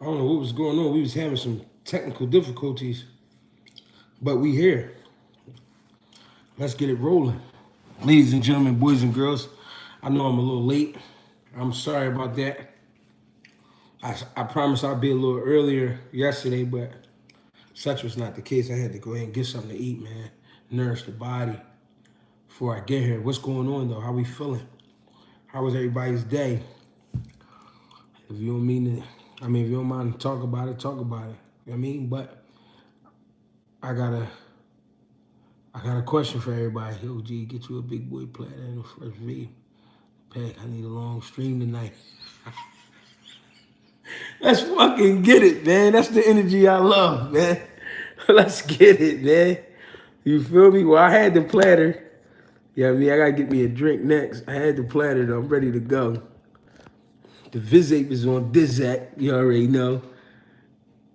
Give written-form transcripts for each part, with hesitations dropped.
I don't know what was going on. We was having some technical difficulties, but we here. Let's get it rolling. Ladies and gentlemen, boys and girls, I know I'm a little late. I'm sorry about that. I promised I'd be a little earlier yesterday, but such was not the case. I had to go ahead and get something to eat, man. Nourish the body before I get here. What's going on though? How we feeling? How was everybody's day? If you don't mean it, if you don't mind to talk about it, talk about it. You know what I mean? But I got a question for everybody. Yo, G, get you a big boy platter in the first V. Pack, I need a long stream tonight. Let's fucking get it, man. That's the energy I love, man. Let's get it, man. You feel me? Well, I had the platter. Yeah, I gotta get me a drink next. I had the platter, though. I'm ready to go. The Visape is on Dizak. You already know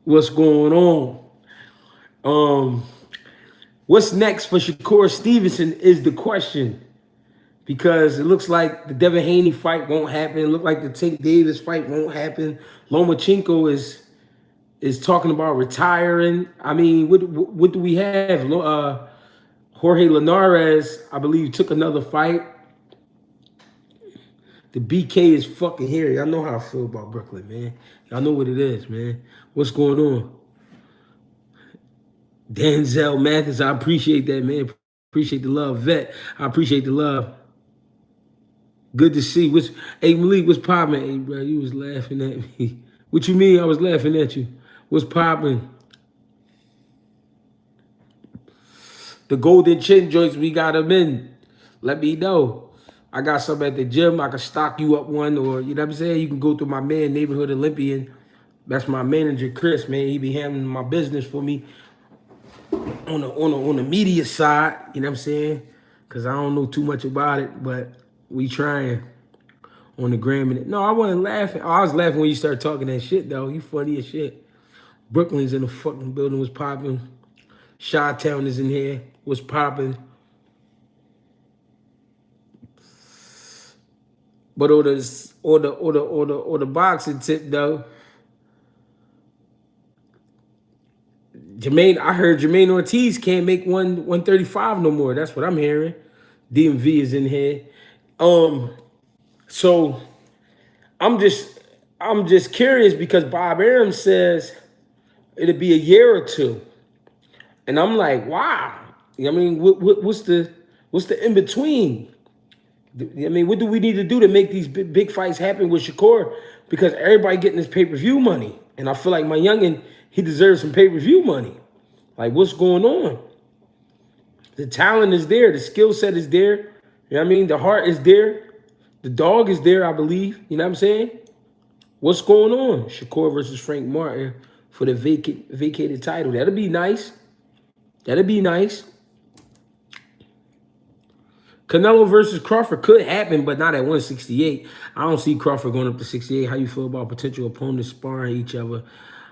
what's going on. What's next for Shakur Stevenson is the question. Because it looks like the Devin Haney fight won't happen. It looks like the Tank Davis fight won't happen. Lomachenko is talking about retiring. I mean, what do we have? Jorge Linares, I believe, took another fight. The BK is fucking here. Y'all know how I feel about Brooklyn, man. Y'all know what it is, man. What's going on? Denzel Mathis, I appreciate that, man. Appreciate the love. Vet, I appreciate the love. Good to see. Hey, Malik, what's poppin'? Hey, bro, you was laughing at me. What you mean I was laughing at you? What's poppin'? The golden chin joints, we got them in. Let me know. I got some at the gym. I can stock you up one, or, you know what I'm saying? You can go through my man, Neighborhood Olympian. That's my manager, Chris, man. He be handling my business for me on the media side, you know what I'm saying? Because I don't know too much about it, but we trying on the gram. No, I wasn't laughing. Oh, I was laughing when you started talking that shit, though. You funny as shit. Brooklyn's in the fucking building. Was popping. Chi-Town is in here. Was popping. But on the boxing tip though, I heard Jermaine Ortiz can't make 135 no more. That's what I'm hearing. DMV is in here. So I'm just curious because Bob Arum says it'll be a year or two. And I'm like, wow. I mean, what's the in between? I mean, what do we need to do to make these big fights happen with Shakur? Because everybody getting this pay-per-view money. And I feel like my youngin', he deserves some pay-per-view money. Like, what's going on? The talent is there. The skill set is there. You know what I mean? The heart is there. The dog is there, I believe. You know what I'm saying? What's going on? Shakur versus Frank Martin for the vacated title. That'll be nice. That'll be nice. Canelo versus Crawford could happen, but not at 168. I don't see Crawford going up to 68. How you feel about potential opponents sparring each other?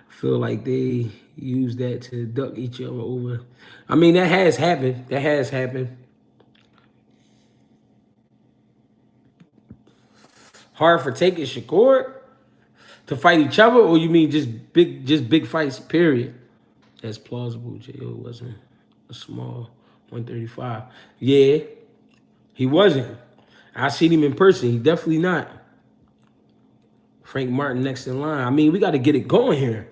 I feel like they use that to duck each other over. I mean, that has happened. That has happened. Hard for taking Shakur to fight each other, or you mean just big fights, period? That's plausible. J.O. wasn't a small 135. Yeah. He wasn't. I seen him in person. He definitely not. Frank Martin next in line. I mean, we got to get it going here.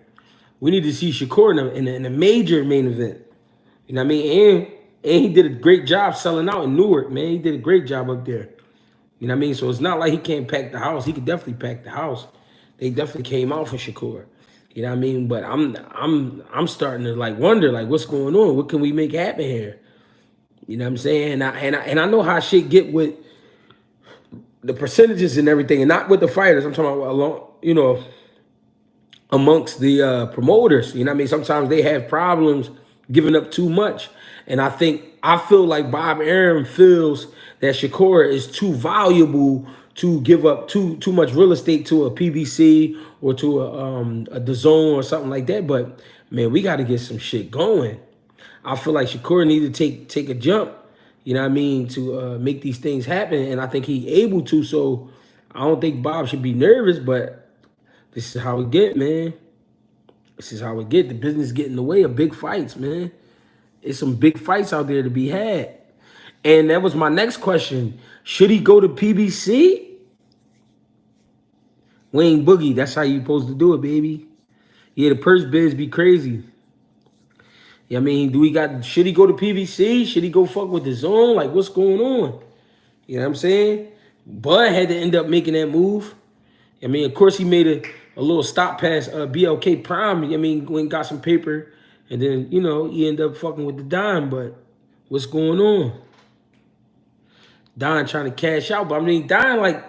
We need to see Shakur in a major main event. You know what I mean? And he did a great job selling out in Newark, man. He did a great job up there. You know what I mean? So it's not like he can't pack the house. He could definitely pack the house. They definitely came out for Shakur. You know what I mean? But I'm starting to like wonder like what's going on? What can we make happen here? You know what I'm saying? And I know how shit get with the percentages and everything, and not with the fighters. I'm talking about amongst the promoters. You know what I mean? Sometimes they have problems giving up too much. And I feel like Bob Arum feels that Shakur is too valuable to give up too much real estate to a PBC or to a DAZN or something like that. But man, we got to get some shit going. I feel like Shakur need to take a jump, you know what I mean, to make these things happen. And I think he able to. So I don't think Bob should be nervous, but this is how we get, man. This is how it get. The business get in the way of big fights, man. It's some big fights out there to be had. And that was my next question. Should he go to PBC? Wayne Boogie, that's how you supposed to do it, baby. Yeah, the purse bids be crazy. Yeah, I mean, should he go to PBC? Should he go fuck with the zone? Like, what's going on? You know what I'm saying? Bud had to end up making that move. I mean, of course, he made a little stop past BLK Prime. I mean, went and got some paper, and then, you know, he ended up fucking with the Don. But what's going on? Don trying to cash out. But I mean, Don, like,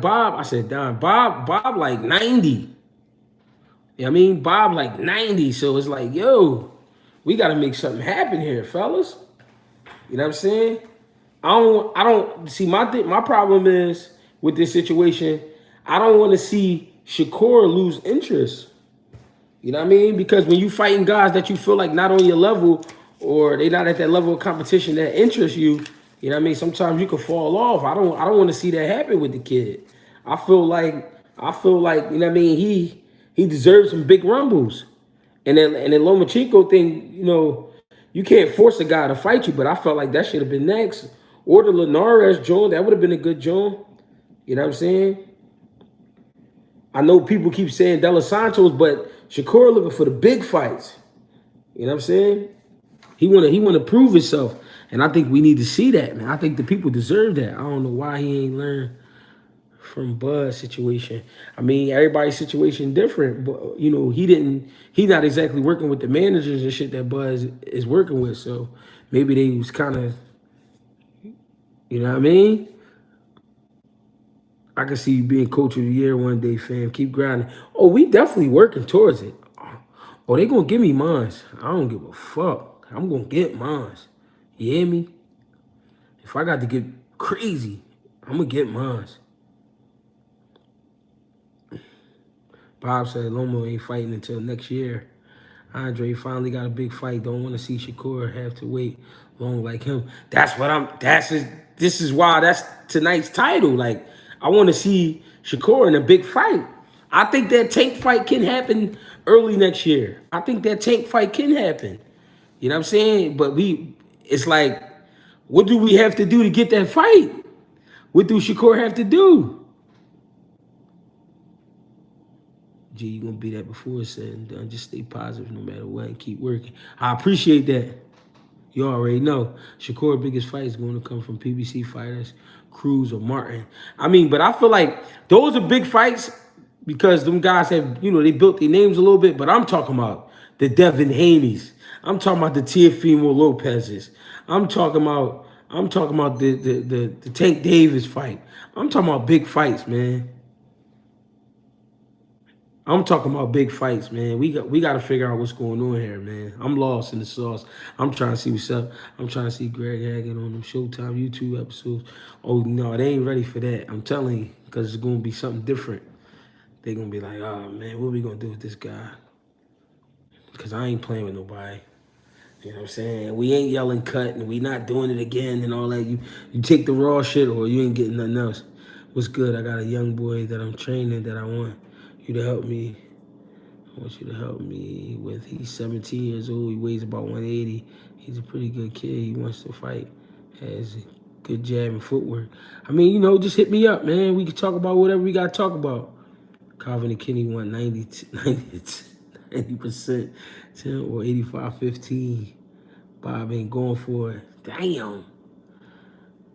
Bob, I said Don. Bob, like 90. You know what I mean? Bob, like 90. So it's like, yo, we got to make something happen here, fellas. You know what I'm saying? I don't see my problem is with this situation. I don't want to see Shakur lose interest. You know what I mean? Because when you fighting guys that you feel like not on your level or they not at that level of competition that interests you, you know what I mean? Sometimes you can fall off. I don't want to see that happen with the kid. I feel like you know what I mean, he deserves some big rumbles. And then Lomachenko thing, you know, you can't force a guy to fight you, but I felt like that should have been next. Or the Linares joint, that would have been a good joint. You know what I'm saying? I know people keep saying De Los Santos, but Shakur looking for the big fights. You know what I'm saying? He wanna prove himself. And I think we need to see that, man. I think the people deserve that. I don't know why he ain't learned from Bud's situation. I mean, everybody's situation different, but you know, he not exactly working with the managers and shit that Bud is working with. So maybe they was kind of, you know what I mean? I can see you being coach of the year one day, fam. Keep grinding. Oh, we definitely working towards it. Oh, they gonna give me mines. I don't give a fuck. I'm gonna get mines. You hear me? If I got to get crazy, I'm gonna get mines. Bob said Lomo ain't fighting until next year. Andre finally got a big fight. Don't want to see Shakur have to wait long like him. This is why that's tonight's title. Like, I want to see Shakur in a big fight. I think that tank fight can happen early next year. I think that tank fight can happen. You know what I'm saying? But it's like, what do we have to do to get that fight? What do Shakur have to do? G, you gonna be that before it's said and done. Just stay positive no matter what and keep working. I appreciate that. You already know. Shakur's biggest fight is going to come from PBC fighters, Cruz or Martin. I mean, but I feel like those are big fights because them guys have, you know, they built their names a little bit, but I'm talking about the Devin Haney's. I'm talking about the Teofimo Lopez's. I'm talking about the Tank Davis fight. I'm talking about big fights, man. I'm talking about big fights, man. We got to figure out what's going on here, man. I'm lost in the sauce. I'm trying to see what's up. I'm trying to see Greg Haggard on them Showtime YouTube episodes. Oh, no, they ain't ready for that. I'm telling you, because it's going to be something different. They're going to be like, oh, man, what we going to do with this guy? Because I ain't playing with nobody. You know what I'm saying? We ain't yelling cut and we not doing it again and all that. You take the raw shit or you ain't getting nothing else. What's good? I got a young boy that I'm training that I want you to help me. I want you to help me with. He's 17 years old. He weighs about 180. He's a pretty good kid. He wants to fight. Has good jab and footwork. I mean, you know, just hit me up, man. We can talk about whatever we got to talk about. Calvin and Kenny want 90%, 10 or 85-15. Bob ain't going for it. Damn.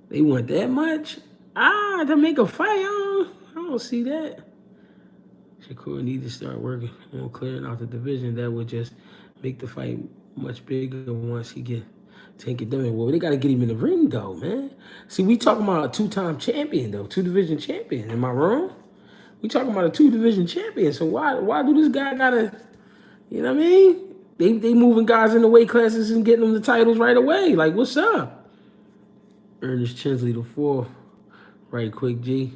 They want that much? To make a fight? I don't see that. Shakur needs to start working on clearing out the division. That would just make the fight much bigger once he take it done. Well, they got to get him in the ring, though, man. See, we talking about a two-time champion, though, two-division champion. Am I wrong? We talking about a two-division champion. So why do this guy got to, you know what I mean? They moving guys in the weight classes and getting them the titles right away. Like, what's up? Ernest Chinsley the fourth. Right quick, G.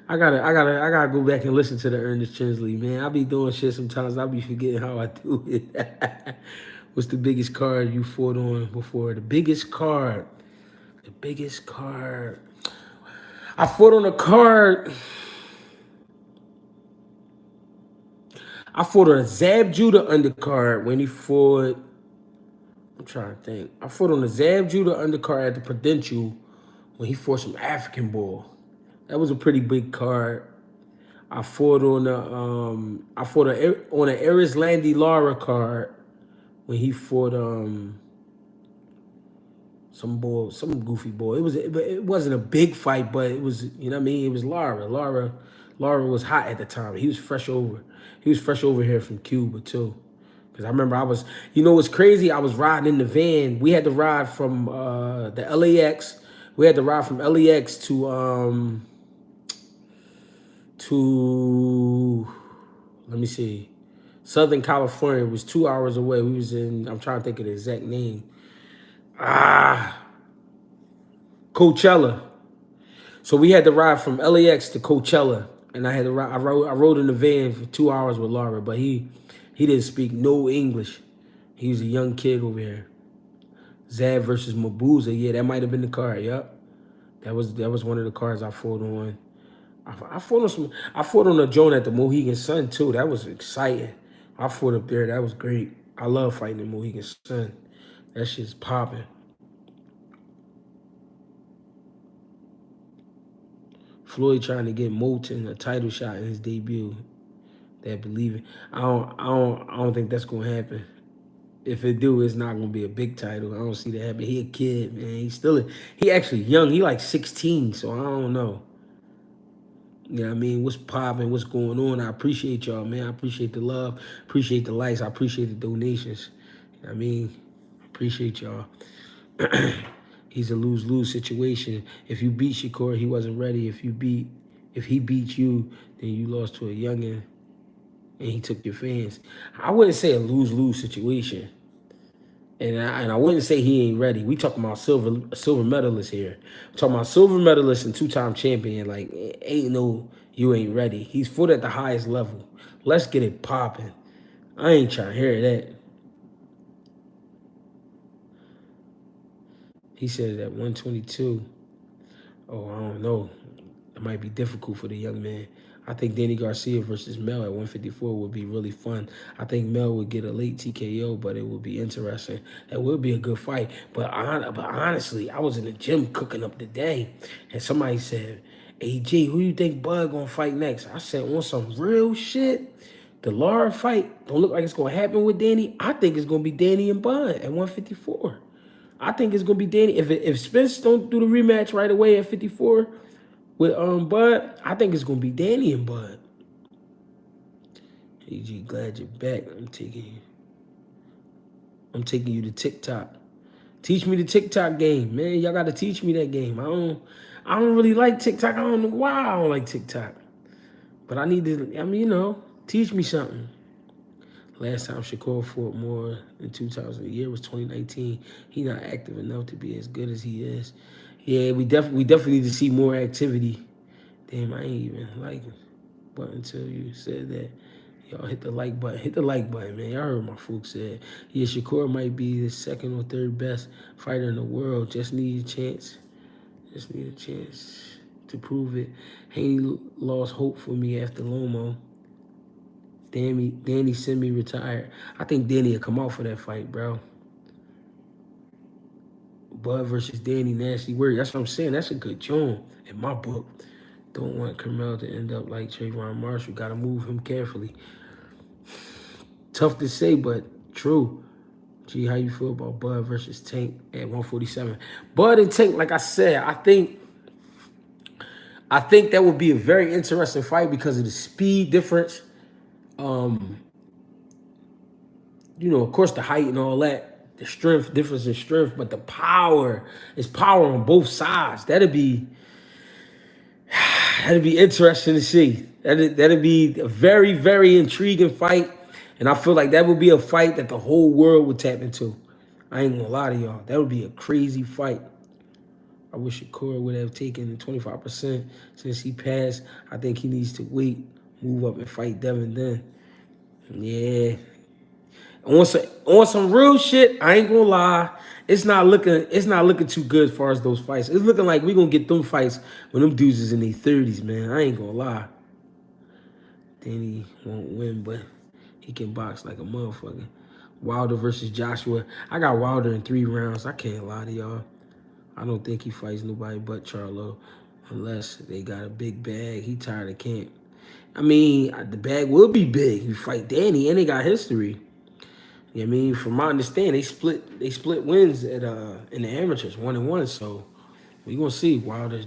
I gotta go back and listen to the Ernest Chinsley, man. I be doing shit sometimes. I be forgetting how I do it. What's the biggest card you fought on before? The biggest card. The biggest card. I fought on a card. I fought on a Zab Judah undercard when he fought. I'm trying to think. I fought on the Zab Judah undercard at the Prudential when he fought some African ball. That was a pretty big card. I fought on a Eris Landy Lara card when he fought some goofy boy. It wasn't a big fight, but it was, you know what I mean? It was Lara. Lara was hot at the time. He was fresh over. He was fresh over here from Cuba too. Cause I remember you know what's crazy? I was riding in the van. We had to ride from the LAX. We had to ride from LAX to let me see, Southern California. It was 2 hours away. We was in, I'm trying to think of the exact name. Coachella. So we had to ride from LAX to Coachella, and I had to ride. I rode in the van for 2 hours with Laura, but he didn't speak no English. He was a young kid over here. Zab versus Mabuza. Yeah, that might have been the card. Yep, that was one of the cards I fought on. I fought on a joint at the Mohegan Sun too. That was exciting. I fought up there. That was great. I love fighting in Mohegan Sun. That shit's popping. Floyd trying to get Moulton a title shot in his debut. That believe it. I don't think that's gonna happen. If it do, it's not gonna be a big title. I don't see that happen. He a kid, man. He actually young. He like 16, so I don't know. You know what I mean? What's popping? What's going on? I appreciate y'all, man. I appreciate the love. Appreciate the likes. I appreciate the donations. You know what I mean? Appreciate y'all. He's a lose-lose situation. If you beat Shakur, he wasn't ready. If he beat you, then you lost to a youngin, and he took your fans. I wouldn't say a lose-lose situation. And I wouldn't say he ain't ready. We talking about silver medalist here. We're talking about silver medalist and two-time champion. Like, ain't no you ain't ready. He's fought at the highest level. Let's get it popping. I ain't trying to hear that. He said it at 122. Oh, I don't know. It might be difficult for the young man. I think Danny Garcia versus Mel at 154 would be really fun. I think Mel would get a late TKO, but it would be interesting. That would be a good fight. But honestly, I was in the gym cooking up the day, and somebody said, AG, who you think Bud gonna fight next? I said, on some real shit, the Lara fight don't look like it's gonna happen with Danny. I think it's gonna be Danny and Bud at 154. I think it's gonna be Danny. If Spence don't do the rematch right away at 54 with Bud, I think it's gonna be Danny and Bud. AG, glad you're back. I'm taking you to TikTok. Teach me the TikTok game, man. Y'all gotta teach me that game. I don't really like TikTok. I don't know why I don't like TikTok. But I need to, I mean, you know, teach me something. Last time Shakur fought more than 2,000 a year was 2019. He not active enough to be as good as he is. Yeah, we definitely need to see more activity. Damn, I ain't even like it. But until you said that, y'all hit the like button. Hit the like button, man. Y'all heard my folks said. Yeah, Shakur might be the second or third best fighter in the world. Just need a chance. Just need a chance to prove it. Haney lost hope for me after Lomo. Danny semi-retired. I think Danny will come out for that fight, bro. Bud versus Danny, nasty word. That's what I'm saying. That's a good joint in my book. Don't want Carmel to end up like Trayvon Marshall. Got to move him carefully. Tough to say, but true. Gee, how you feel about Bud versus Tank at 147? Bud and Tank, like I said, I think that would be a very interesting fight because of the speed difference. You know, of course, the height and all that, the strength, difference in strength, but the power is power on both sides. That'd be interesting to see. That'd be a very, very intriguing fight. And I feel like that would be a fight that the whole world would tap into. I ain't gonna lie to y'all. That would be a crazy fight. I wish Shakur would have taken 25% since he passed. I think he needs to wait, move up and fight Devin then. Yeah. On some real shit, I ain't gonna lie. It's not looking too good as far as those fights. It's looking like we gonna get them fights when them dudes is in their 30s, man. I ain't gonna lie. Danny won't win, but He can box like a motherfucker. Wilder versus Joshua. I got Wilder in 3 rounds. I can't lie to y'all. I don't think he fights nobody but Charlo unless they got a big bag. He tired of camp. I mean, the bag will be big. You fight Danny, and they got history. You know what I mean? From my understanding, they split wins at in the amateurs, 1-1. So we gonna see. Wilder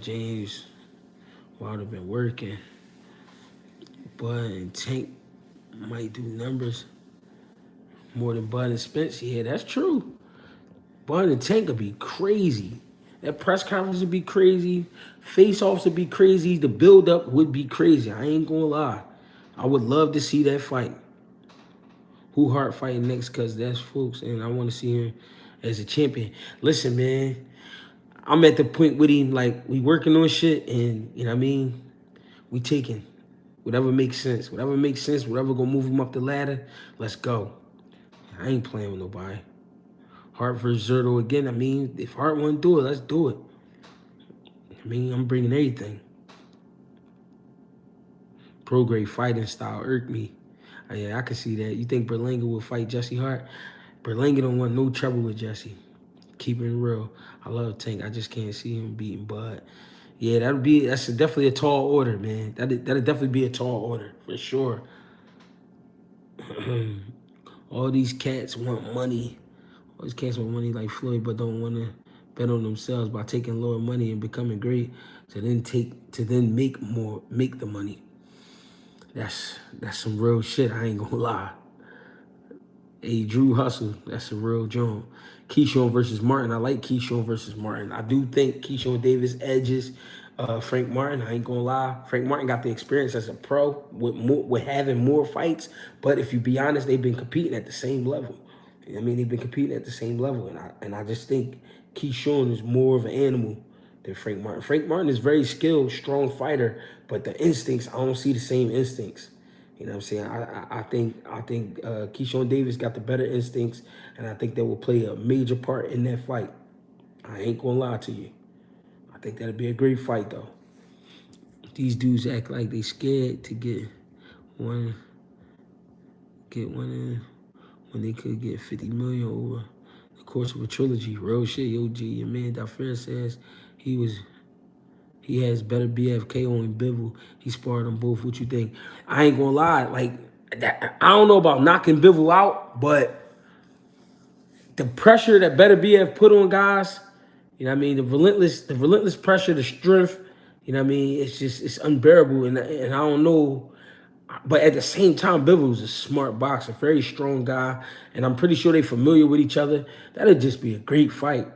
been working. Bud and Tank might do numbers more than Bud and Spence. Yeah, that's true. Bud and Tank would be crazy. That press conference would be crazy. Face-offs would be crazy. The build-up would be crazy. I ain't gonna lie. I would love to see that fight. Who Hart fighting next? Because that's folks, and I want to see him as a champion. Listen, man, I'm at the point with him, like, we working on shit, and, you know what I mean? We taking whatever makes sense. Whatever makes sense, whatever gonna move him up the ladder, let's go. I ain't playing with nobody. Hart versus Zerto again. I mean, if Hart want to do it, let's do it. I mean, I'm bringing everything. Pro-grade fighting style irked me. Yeah, I can see that. You think Berlanga will fight Jesse Hart? Berlanga don't want no trouble with Jesse. Keeping it real. I love Tank. I just can't see him beating Bud. Yeah, that's definitely a tall order, man. That'd definitely be a tall order, for sure. All these cats want money. All these cats want money like Floyd, but don't want to bet on themselves by taking lower money and becoming great to then make the money. That's some real shit. I ain't gonna lie. Hey, Drew Hustle, that's a real joint. Keyshawn versus Martin. I like Keyshawn versus Martin. I do think Keyshawn Davis edges Frank Martin. I ain't gonna lie. Frank Martin got the experience as a pro with having more fights. But if you be honest, they've been competing at the same level. I mean, they've been competing at the same level, and I just think Keyshawn is more of an animal than Frank Martin. Frank Martin is very skilled, strong fighter, but the instincts, I don't see the same instincts. You know what I'm saying? I think Keyshawn Davis got the better instincts, and I think that will play a major part in that fight. I ain't gonna lie to you. I think that'll be a great fight, though. These dudes act like they scared to get one in when they could get 50 million over the course of a trilogy. Real shit, yo, G. Your man Dafer says he has better BFK on Bivol. He sparred them both. What you think? I ain't gonna lie. Like, I don't know about knocking Bivol out, but the pressure that better BF put on guys, you know what I mean? The relentless pressure, the strength, you know what I mean? It's unbearable. And I don't know. But at the same time, Bivol's a smart boxer, very strong guy. And I'm pretty sure they're familiar with each other. That'd just be a great fight.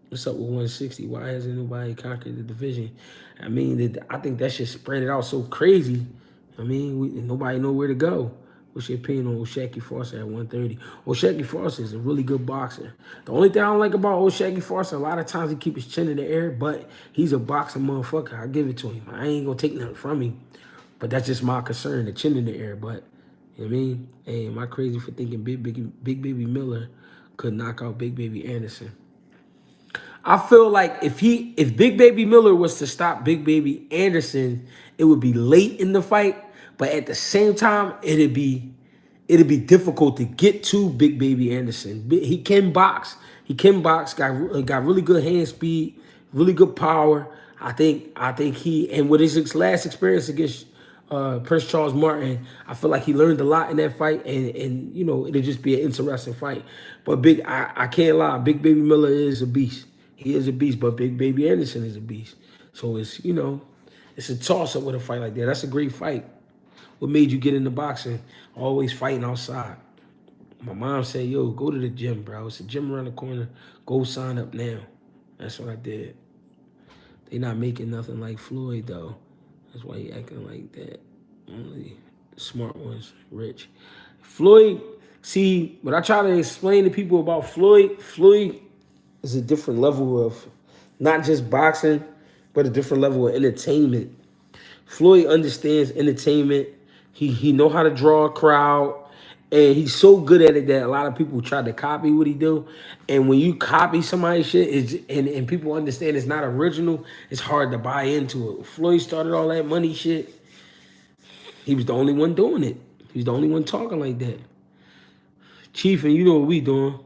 What's up with 160? Why hasn't nobody conquered the division? I mean, I think that should spread it out so crazy. I mean, nobody know where to go. What's your opinion on O'Shaquie Foster at 130? O'Shaquie Foster is a really good boxer. The only thing I don't like about O'Shaquie Foster, a lot of times he keep his chin in the air, but he's a boxing motherfucker. I give it to him. I ain't gonna take nothing from him. But that's just my concern, the chin in the air. But, you know what I mean? Hey, am I crazy for thinking Big Baby Miller could knock out Big Baby Anderson? I feel like if Big Baby Miller was to stop Big Baby Anderson, it would be late in the fight, but at the same time, it'd be difficult to get to Big Baby Anderson. He can box. Got really good hand speed, really good power. I think he, and with his last experience against Prince Charles Martin, I feel like he learned a lot in that fight, and you know, it'll just be an interesting fight. But I can't lie, Big Baby Miller is a beast. He is a beast, but Big Baby Anderson is a beast. So it's, you know, it's a toss-up with a fight like that. That's a great fight. What made you get into boxing? Always fighting outside. My mom said, yo, go to the gym, bro. It's a gym around the corner. Go sign up now. That's what I did. They not making nothing like Floyd, though. That's why he acting like that. Only smart ones, rich. Floyd, see, what I try to explain to people about Floyd is a different level of not just boxing, but a different level of entertainment. Floyd understands entertainment. He know how to draw a crowd, and he's so good at it that a lot of people try to copy what he do. And when you copy somebody's shit, and people understand it's not original, it's hard to buy into it. Floyd started all that money shit. He was the only one doing it. He was the only one talking like that. Chief, and you know what we doing.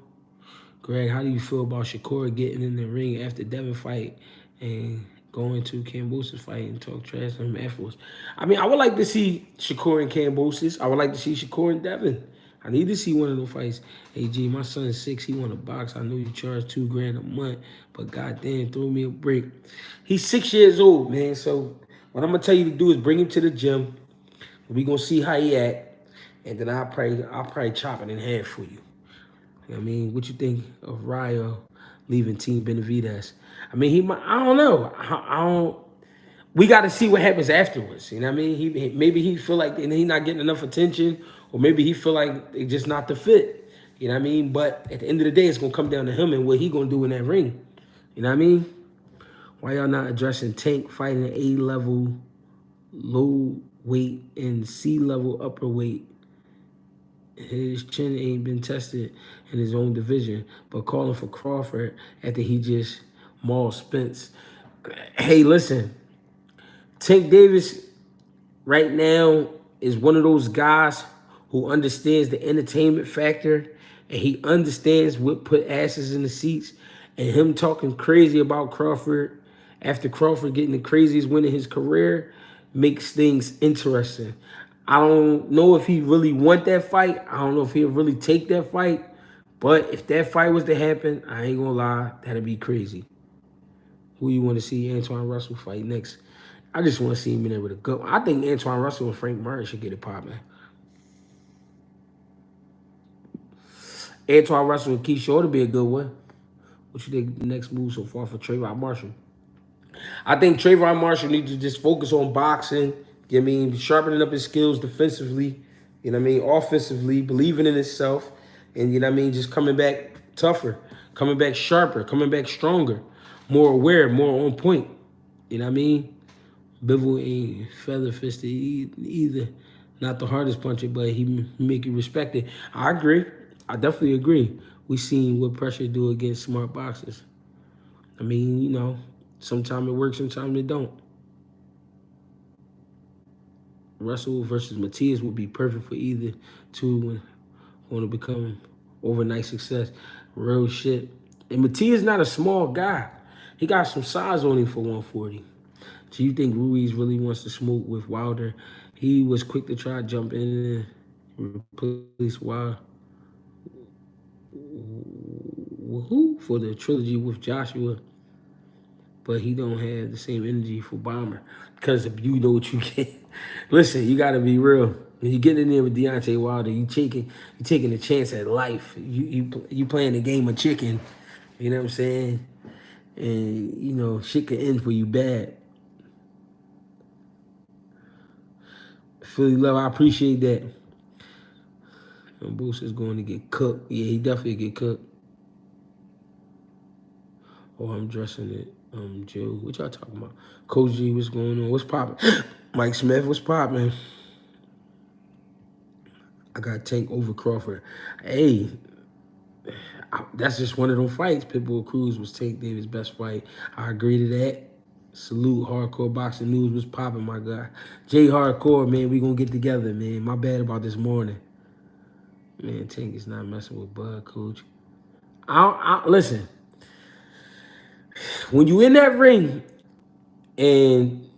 Greg, how do you feel about Shakur getting in the ring after Devin fight and going to Kambosos fight and talk trash to him afterwards? I mean, I would like to see Shakur and Kambosos. I would like to see Shakur and Devin. I need to see one of those fights. Hey, G, my son is 6. He want to box. I know you charge $2,000 a month, but goddamn, throw me a break. He's 6 years old, man. So what I'm gonna tell you to do is bring him to the gym. We gonna see how he act, and then I'll probably chop it in half for you. I mean, what you think of Ryo leaving Team Benavidez? I mean, he might, I don't know. I don't. We got to see what happens afterwards. You know what I mean? Maybe he feel like he not getting enough attention, or maybe he feel like they just not the fit. You know what I mean? But at the end of the day, it's gonna come down to him and what he gonna do in that ring. You know what I mean? Why y'all not addressing Tank fighting A level, low weight and C level upper weight? His chin ain't been tested in his own division, but calling for Crawford after he just mauled Spence. Hey, listen, Tank Davis right now is one of those guys who understands the entertainment factor, and he understands what put asses in the seats. And him talking crazy about Crawford after Crawford getting the craziest win in his career makes things interesting. I don't know if he really want that fight. I don't know if he'll really take that fight. But if that fight was to happen, I ain't gonna lie, that'd be crazy. Who you want to see Antoine Russell fight next? I just want to see him in there with a gun. I think Antoine Russell and Frank Martin should get it popping. Antoine Russell and Keith Shore to be a good one. What you think the next move so far for Trayvon Marshall? I think Trayvon Marshall needs to just focus on boxing. You know what I mean? Sharpening up his skills defensively. You know what I mean? Offensively, believing in himself. And you know what I mean? Just coming back tougher, coming back sharper, coming back stronger, more aware, more on point. You know what I mean? Bivol ain't feather fisted either. Not the hardest puncher, but he make you respect it. I agree. I definitely agree. We seen what pressure do against smart boxers. I mean, you know, sometimes it works, sometimes it don't. Russell versus Matias would be perfect for either two when want to become overnight success. Real shit. And Matias not a small guy. He got some size on him for 140. So you think Ruiz really wants to smoke with Wilder? He was quick to try to jump in and replace Wilder. Who for the trilogy with Joshua, but he don't have the same energy for Bomber because you know what you get. Listen, you got to be real. When you get in there with Deontay Wilder, you taking a chance at life. You playing the game of chicken. You know what I'm saying? And you know shit can end for you bad. Philly love, I appreciate that. And Boost is going to get cooked. Yeah, he definitely get cooked. Oh, I'm dressing it. Joe, what y'all talking about? Coach G, what's going on? What's poppin'? Mike Smith, what's poppin'? I got Tank over Crawford. Hey, that's just one of them fights. Pitbull Cruz was Tank Davis' best fight. I agree to that. Salute, Hardcore Boxing News. What's poppin', my guy? Jay Hardcore, man, we gonna get together, man. My bad about this morning. Man, Tank is not messing with Bud, Coach. Listen, when you in that ring and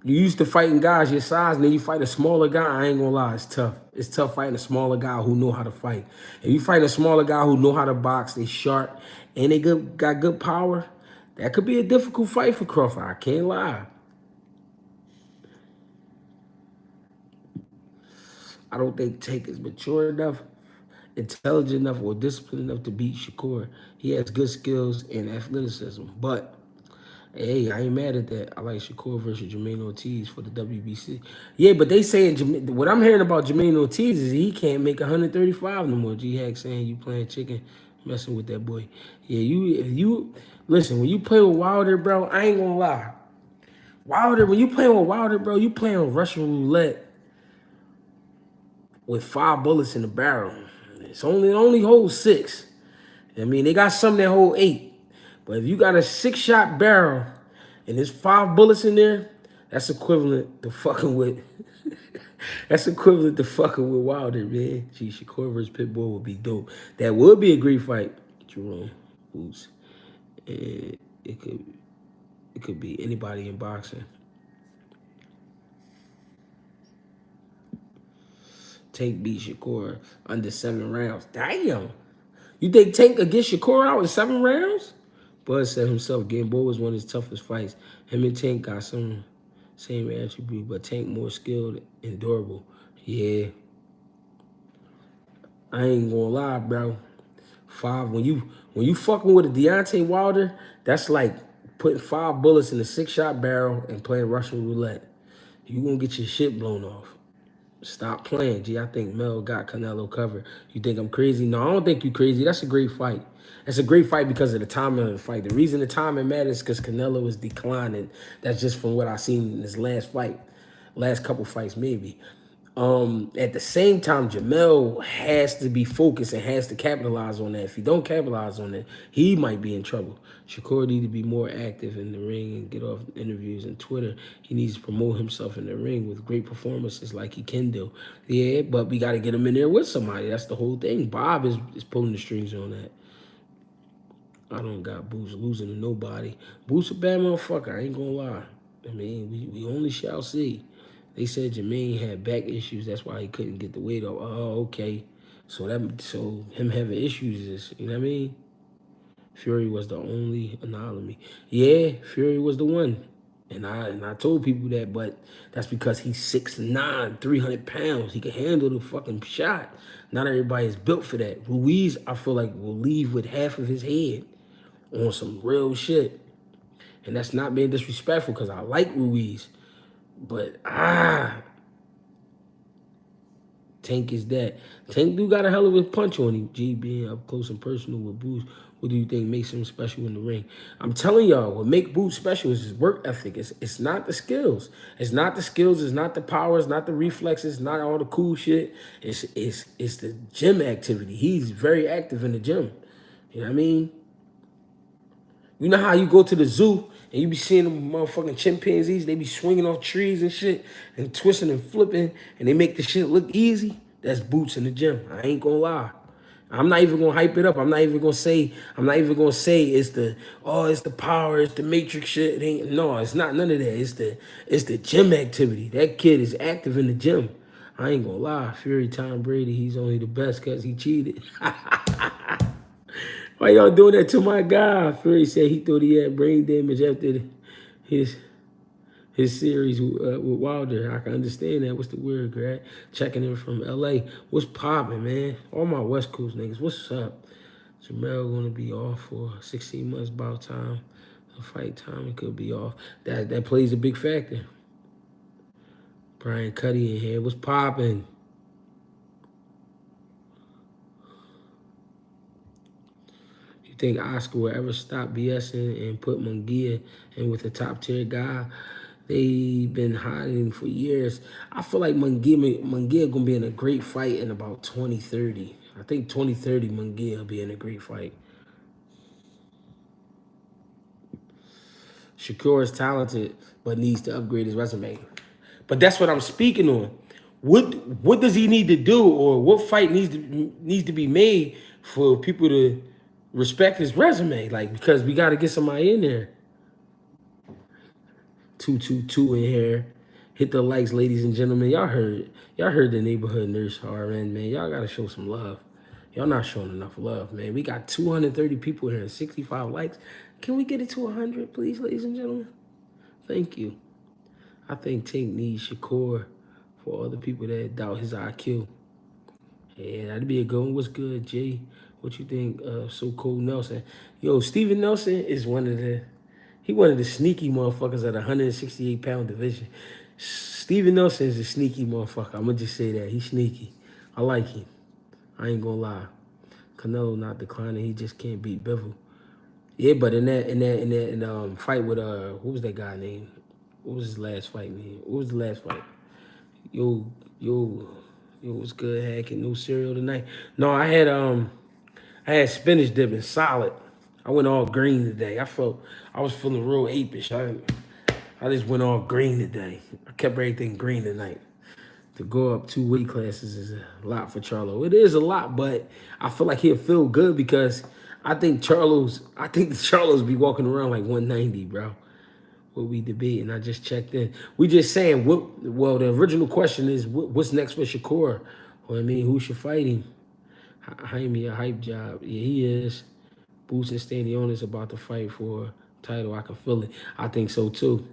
you used to fighting guys your size, and then you fight a smaller guy, I ain't gonna lie, it's tough. It's tough fighting a smaller guy who know how to fight. If you fight a smaller guy who know how to box, they sharp, and they got good power, that could be a difficult fight for Crawford. I can't lie. I don't think Tank is mature enough, intelligent enough, or disciplined enough to beat Shakur. He has good skills and athleticism, but hey, I ain't mad at that. I like Shakur versus Jermaine Ortiz for the WBC. Yeah, but they saying what I'm hearing about Jermaine Ortiz is he can't make 135 no more. G-Hack saying you playing chicken, messing with that boy. Yeah, you listen, when you play with Wilder, bro, I ain't gonna lie. When you playing with Wilder, bro, you playing Russian roulette with 5 bullets in the barrel. It only holds 6. I mean, they got some that hold 8. But if you got a 6-shot barrel and there's 5 bullets in there, that's equivalent to fucking with That's equivalent to fucking with Wilder, man. Gee, Shakur versus Pitbull would be dope. That would be a great fight. Jerome Boots. And it could be anybody in boxing. Tank beat Shakur under 7 rounds. Damn. You think Tank could get Shakur out in 7 rounds? Bud said himself, Game Boy was one of his toughest fights. Him and Tank got some same attribute, but Tank more skilled and durable. Yeah, I ain't gonna lie, bro. When you fucking with a Deontay Wilder, that's like putting 5 bullets in a 6-shot barrel and playing Russian roulette. You gonna get your shit blown off. Stop playing, G. I think Mel got Canelo covered. You think I'm crazy? No, I don't think you crazy. That's a great fight. That's a great fight because of the timing of the fight. The reason the timing matters is because Canelo is declining. That's just from what I seen in his last fight, last couple fights maybe. At the same time, Jamel has to be focused and has to capitalize on that. If he don't capitalize on that, he might be in trouble. Shakur need to be more active in the ring and get off interviews and Twitter. He needs to promote himself in the ring with great performances like he can do. Yeah, but we got to get him in there with somebody. That's the whole thing. Bob is pulling the strings on that. I don't got Boots losing to nobody. Boots a bad motherfucker. I ain't gonna lie. I mean, we only shall see. They said Jermaine had back issues. That's why he couldn't get the weight off. Oh, okay. So him having issues is, you know what I mean? Fury was the only anomaly. Yeah, Fury was the one. And I told people that, but that's because he's 6'9", 300 pounds. He can handle the fucking shot. Not everybody is built for that. Ruiz, I feel like, will leave with half of his head on some real shit. And that's not being disrespectful because I like Ruiz. But, Tank is that. Tank do got a hell of a punch on him. G being up close and personal with Boots. What do you think makes him special in the ring? I'm telling y'all, what make Boots special is his work ethic. It's not the skills. It's not the skills. It's not the power. It's not the reflexes. Not all the cool shit. It's the gym activity. He's very active in the gym. You know what I mean? You know how you go to the zoo and you be seeing them motherfucking chimpanzees, they be swinging off trees and shit and twisting and flipping and they make the shit look easy? That's Boots in the gym. I ain't gonna lie. I'm not even gonna hype it up. I'm not even gonna say it's the power, it's the matrix shit. It ain't, no, it's not none of that. It's the gym activity. That kid is active in the gym. I ain't gonna lie. Fury Tom Brady, he's only the best because he cheated. Why y'all doing that to my guy? Fury said he thought he had brain damage after his series with Wilder. I can understand that. What's the word, Greg? Checking in from LA. What's popping, man? All my West Coast niggas, what's up? Jamel gonna be off for 16 months about time. The fight time, it could be off. That plays a big factor. Brian Cuddy in here. What's popping? Think Oscar will ever stop BSing and put Munguia in with a top tier guy? They've been hiding for years. I feel like Munguia gonna be in a great fight in about 2030. I think 2030 Munguia will be in a great fight. Shakur is talented, but needs to upgrade his resume. But that's what I'm speaking on. What does he need to do, or what fight needs to be made for people to respect his resume? Like, because we got to get somebody in there. 222 in here. Hit the likes, ladies and gentlemen. Y'all heard the neighborhood nurse RN, man. Y'all got to show some love. Y'all not showing enough love, man. We got 230 people here and 65 likes. Can we get it to 100, please, ladies and gentlemen? Thank you. I think Tank needs Shakur for all the people that doubt his IQ. Yeah, that'd be a good one. What's good, Jay? What you think of So Cold Nelson? Yo, Steven Nelson is one of the sneaky motherfuckers at 168-pound division. Steven Nelson is a sneaky motherfucker. I'm gonna just say that. He's sneaky. I like him. I ain't gonna lie. Canelo not declining. He just can't beat Bivol. Yeah, but in that fight with what was that guy name? What was his last fight, man? What was the last fight? Yo, what's good, hacking? No cereal tonight. No, I had spinach dip and solid. I went all green today. I was feeling real apish. I just went all green today. I kept everything green tonight. To go up 2 weight classes is a lot for Charlo. It is a lot, but I feel like he'll feel good because I think the Charlos be walking around like 190, bro. What we debating. I just checked in. We just saying well, the original question is what's next for Shakur? Well, I mean, who should fight him? Jaime a hype job. Yeah, he is. Boots and Stanionis about to fight for a title. I can feel it. I think so too.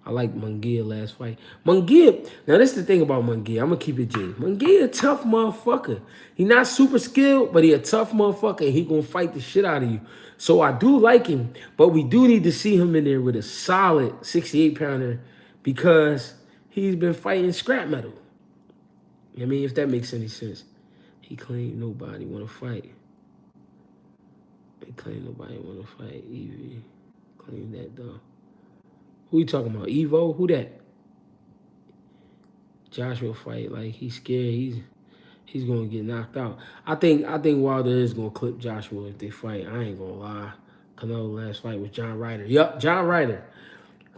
I like Munguia last fight. Munguia, now this is the thing about Munguia. I'm gonna keep it G. Munguia a tough motherfucker. He not super skilled, but he a tough motherfucker. He gonna fight the shit out of you. So I do like him, but we do need to see him in there with a solid 68-pounder because he's been fighting scrap metal. I mean, if that makes any sense. He claimed nobody wanna fight. He claimed nobody wanna fight. Evie claimed that though. Who you talking about? Evo? Who that? Joshua fight like he's scared. He's gonna get knocked out. I think Wilder is gonna clip Joshua if they fight. I ain't gonna lie. Canelo last fight was John Ryder. Yup, John Ryder.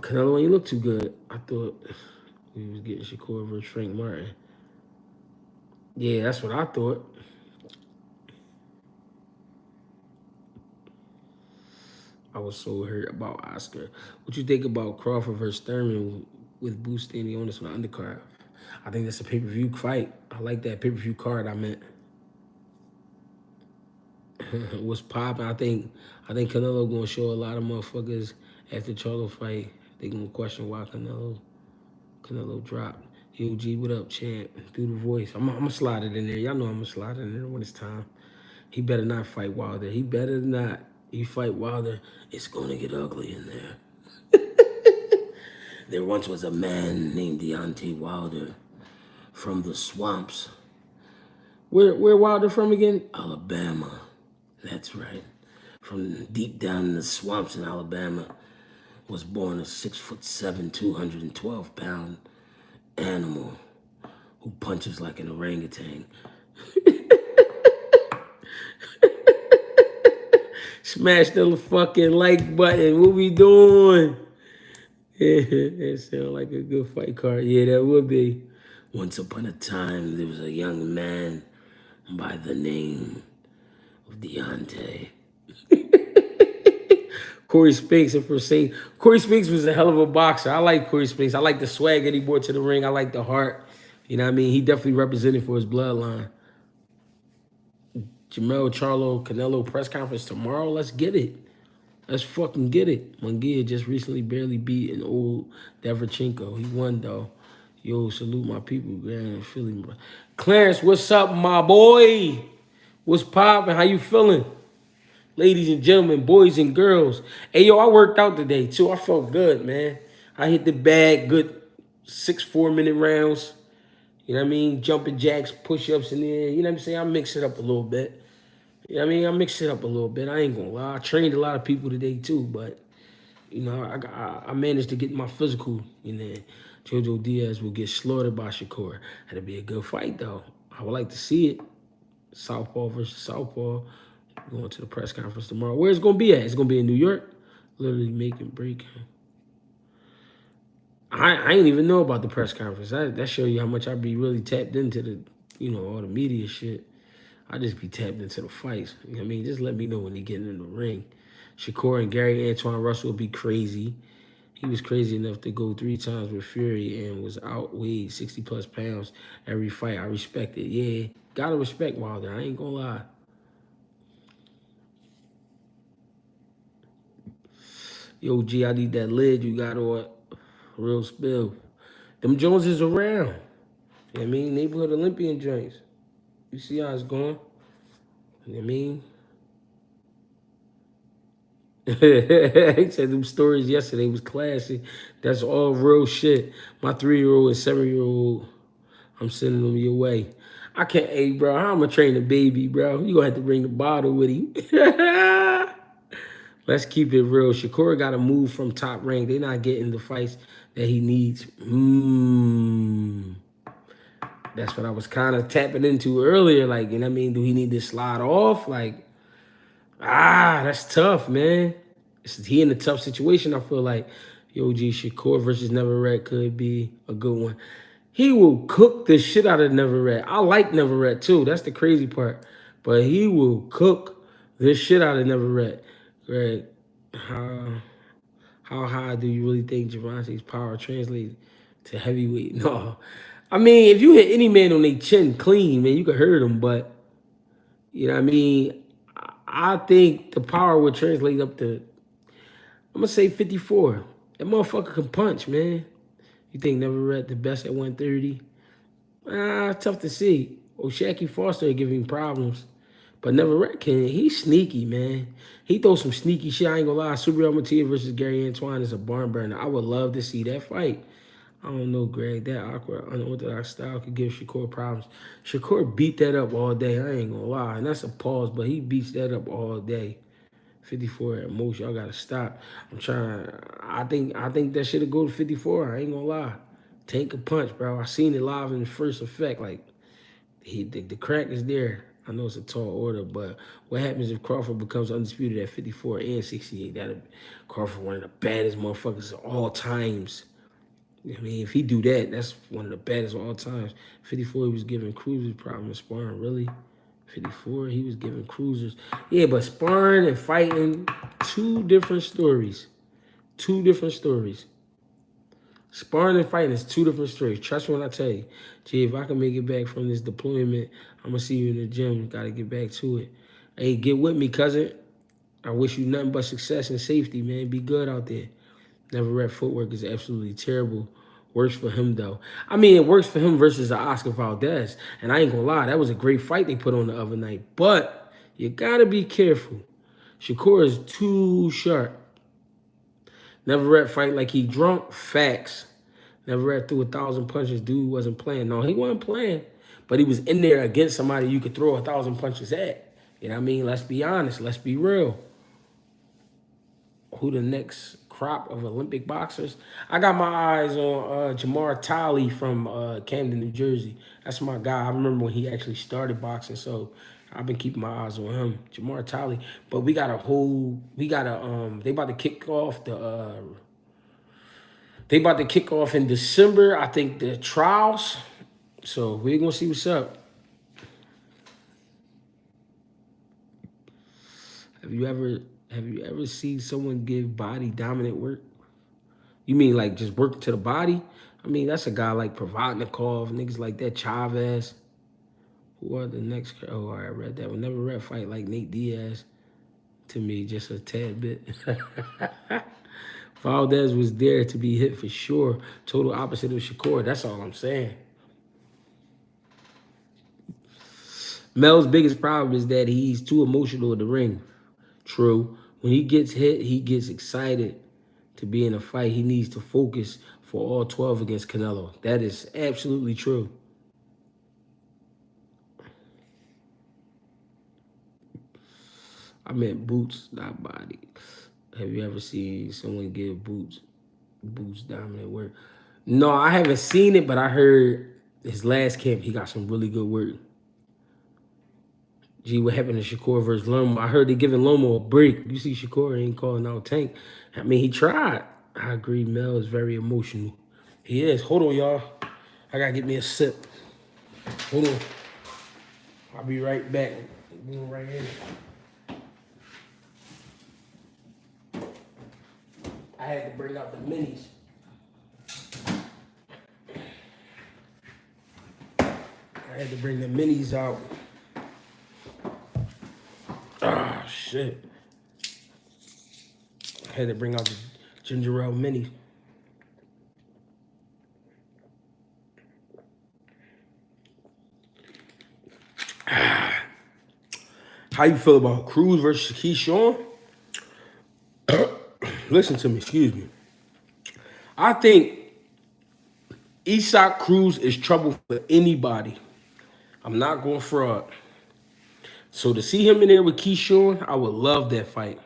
Canelo ain't look too good. I thought we was getting Shakur versus Frank Martin. Yeah, that's what I thought. I was so hurt about Oscar. What you think about Crawford versus Thurman with Boots standing on this one undercard? I think that's a pay-per-view fight. I like that pay-per-view card I meant. What's popping? I think Canelo gonna show a lot of motherfuckers after Charlo fight. They gonna question why Canelo dropped. Yo, G, what up, champ? Do the voice. I'm gonna slide it in there. Y'all know I'm gonna slide it in there when it's time. He better not fight Wilder. He better not. He fight Wilder. It's gonna get ugly in there. There once was a man named Deontay Wilder from the swamps. Where Wilder from again? Alabama. That's right. From deep down in the swamps in Alabama, was born a 6'7", 212-pound animal who punches like an orangutan. Smash the fucking like button. What we doing? It sounds like a good fight card. Yeah, that would be. Once upon a time, there was a young man by the name of Deontay. Corey Spinks, and for saying Corey Spinks was a hell of a boxer. I like Corey Spinks. I like the swag that he brought to the ring. I like the heart. You know what I mean? He definitely represented for his bloodline. Jamel Charlo Canelo press conference tomorrow. Let's get it. Let's fucking get it. Munguia just recently barely beat an old Deverchenko. He won though. Yo, salute my people, man. Philly. Clarence, what's up, my boy? What's poppin'? How you feeling? Ladies and gentlemen, boys and girls. Hey, yo, I worked out today, too. I felt good, man. I hit the bag, good 6 4-minute rounds. You know what I mean? Jumping jacks, push-ups in there. You know what I'm saying? I mix it up a little bit. You know what I mean? I mixed it up a little bit. I ain't gonna lie. I trained a lot of people today, too. But, you know, I managed to get my physical in there. Jojo Diaz will get slaughtered by Shakur. That'll be a good fight, though. I would like to see it. Southpaw versus Southpaw. Going to the press conference tomorrow. Where it's going to be at? It's going to be in New York? Literally making break. I ain't even know about the press conference. That show you how much I be really tapped into the, you know, all the media shit. I just be tapped into the fights. You know what I mean? Just let me know when they getting in the ring. Shakur and Gary Antoine Russell will be crazy. He was crazy enough to go 3 times with Fury and was outweighed 60-plus pounds every fight. I respect it. Yeah, gotta respect Wilder. I ain't gonna lie. Yo, G, I need that lid you got on. Real spill. Them Jones is around. You know what I mean? Neighborhood Olympian joints. You see how it's going? You know what I mean? He said them stories yesterday was classy. That's all real shit. My 3-year-old and 7-year-old, I'm sending them your way. I can't, hey, bro, how I'm going to train the baby, bro? You going to have to bring the bottle with him. Let's keep it real. Shakur got to move from top rank. They're not getting the fights that he needs. That's what I was kind of tapping into earlier. Like, you know what I mean? Do he need to slide off? Like, that's tough, man. He in a tough situation. I feel like, yo, G, Shakur versus Never Red could be a good one. He will cook the shit out of Neverett. I like Neverett too. That's the crazy part. But he will cook the shit out of Neverett. Greg, how how high do you really think Gervonta's power translates to heavyweight? No. I mean, if you hit any man on their chin clean, man, you could hurt him. But, you know what I mean? I think the power would translate up to, I'm going to say 54. That motherfucker can punch, man. You think Neverett the best at 130? Tough to see. O'Shaquie Foster giving him problems. But Neverett can. He's sneaky, man. He throws some sneaky shit. I ain't gonna lie. Super Matia versus Gary Antoine is a barn burner. I would love to see that fight. I don't know, Greg. That awkward, unorthodox style could give Shakur problems. Shakur beat that up all day. I ain't gonna lie. And that's a pause, but he beats that up all day. 54 at most. Y'all gotta stop. I'm trying. I think that should go to 54. I ain't gonna lie. Tank a punch, bro. I seen it live in the first effect. Like the crack is there. I know it's a tall order, but what happens if Crawford becomes undisputed at 54 and 68? That'd Crawford one of the baddest motherfuckers of all times. I mean, if he do that, that's one of the baddest of all times. 54, he was giving cruisers problems sparring, really. 54, he was giving cruisers. Yeah, but sparring and fighting, two different stories. Two different stories. Sparring and fighting is two different stories. Trust me when I tell you. Gee, if I can make it back from this deployment, I'm going to see you in the gym. Got to get back to it. Hey, get with me, cousin. I wish you nothing but success and safety, man. Be good out there. Neverett footwork is absolutely terrible. Works for him, though. I mean, it works for him versus Oscar Valdez. And I ain't going to lie, that was a great fight they put on the other night. But you got to be careful. Shakur is too sharp. Neverett fight like he drunk. Facts. Neverett threw 1,000 punches. Dude wasn't playing. No, he wasn't playing. But he was in there against somebody you could throw 1,000 punches at. You know what I mean? Let's be honest. Let's be real. Who the next crop of Olympic boxers? I got my eyes on Jamar Talley from Camden, New Jersey. That's my guy. I remember when he actually started boxing, so I've been keeping my eyes on him. Jamar Talley. But they about to kick off they about to kick off in December, I think, the trials. So we're gonna see what's up. Have you ever seen someone give body dominant work? You mean like just work to the body? I mean, that's a guy like Provodnikov, niggas like that, Chavez. Who are the next? Oh, I read that one. Never read fight like Nate Diaz. To me, just a tad bit. Valdez was there to be hit for sure. Total opposite of Shakur. That's all I'm saying. Mel's biggest problem is that he's too emotional in the ring. True. When he gets hit, he gets excited to be in a fight. He needs to focus for all 12 against Canelo. That is absolutely true. I meant boots, not body. Have you ever seen someone give boots dominant work? No, I haven't seen it, but I heard his last camp, he got some really good work. Gee, what happened to Shakur versus Lomo? I heard they giving Lomo a break. You see Shakur ain't calling out Tank. I mean, he tried. I agree, Mel is very emotional. He is. Hold on, y'all. I gotta get me a sip. Hold on. I'll be right back. Going right in. I had to bring out the minis. I had to bring the minis out. Ah, shit. I had to bring out the ginger ale minis. How you feel about Cruz versus Keyshawn? Listen to me, excuse me. I think Isaac Cruz is trouble for anybody. I'm not going fraud. So to see him in there with Keyshawn, I would love that fight.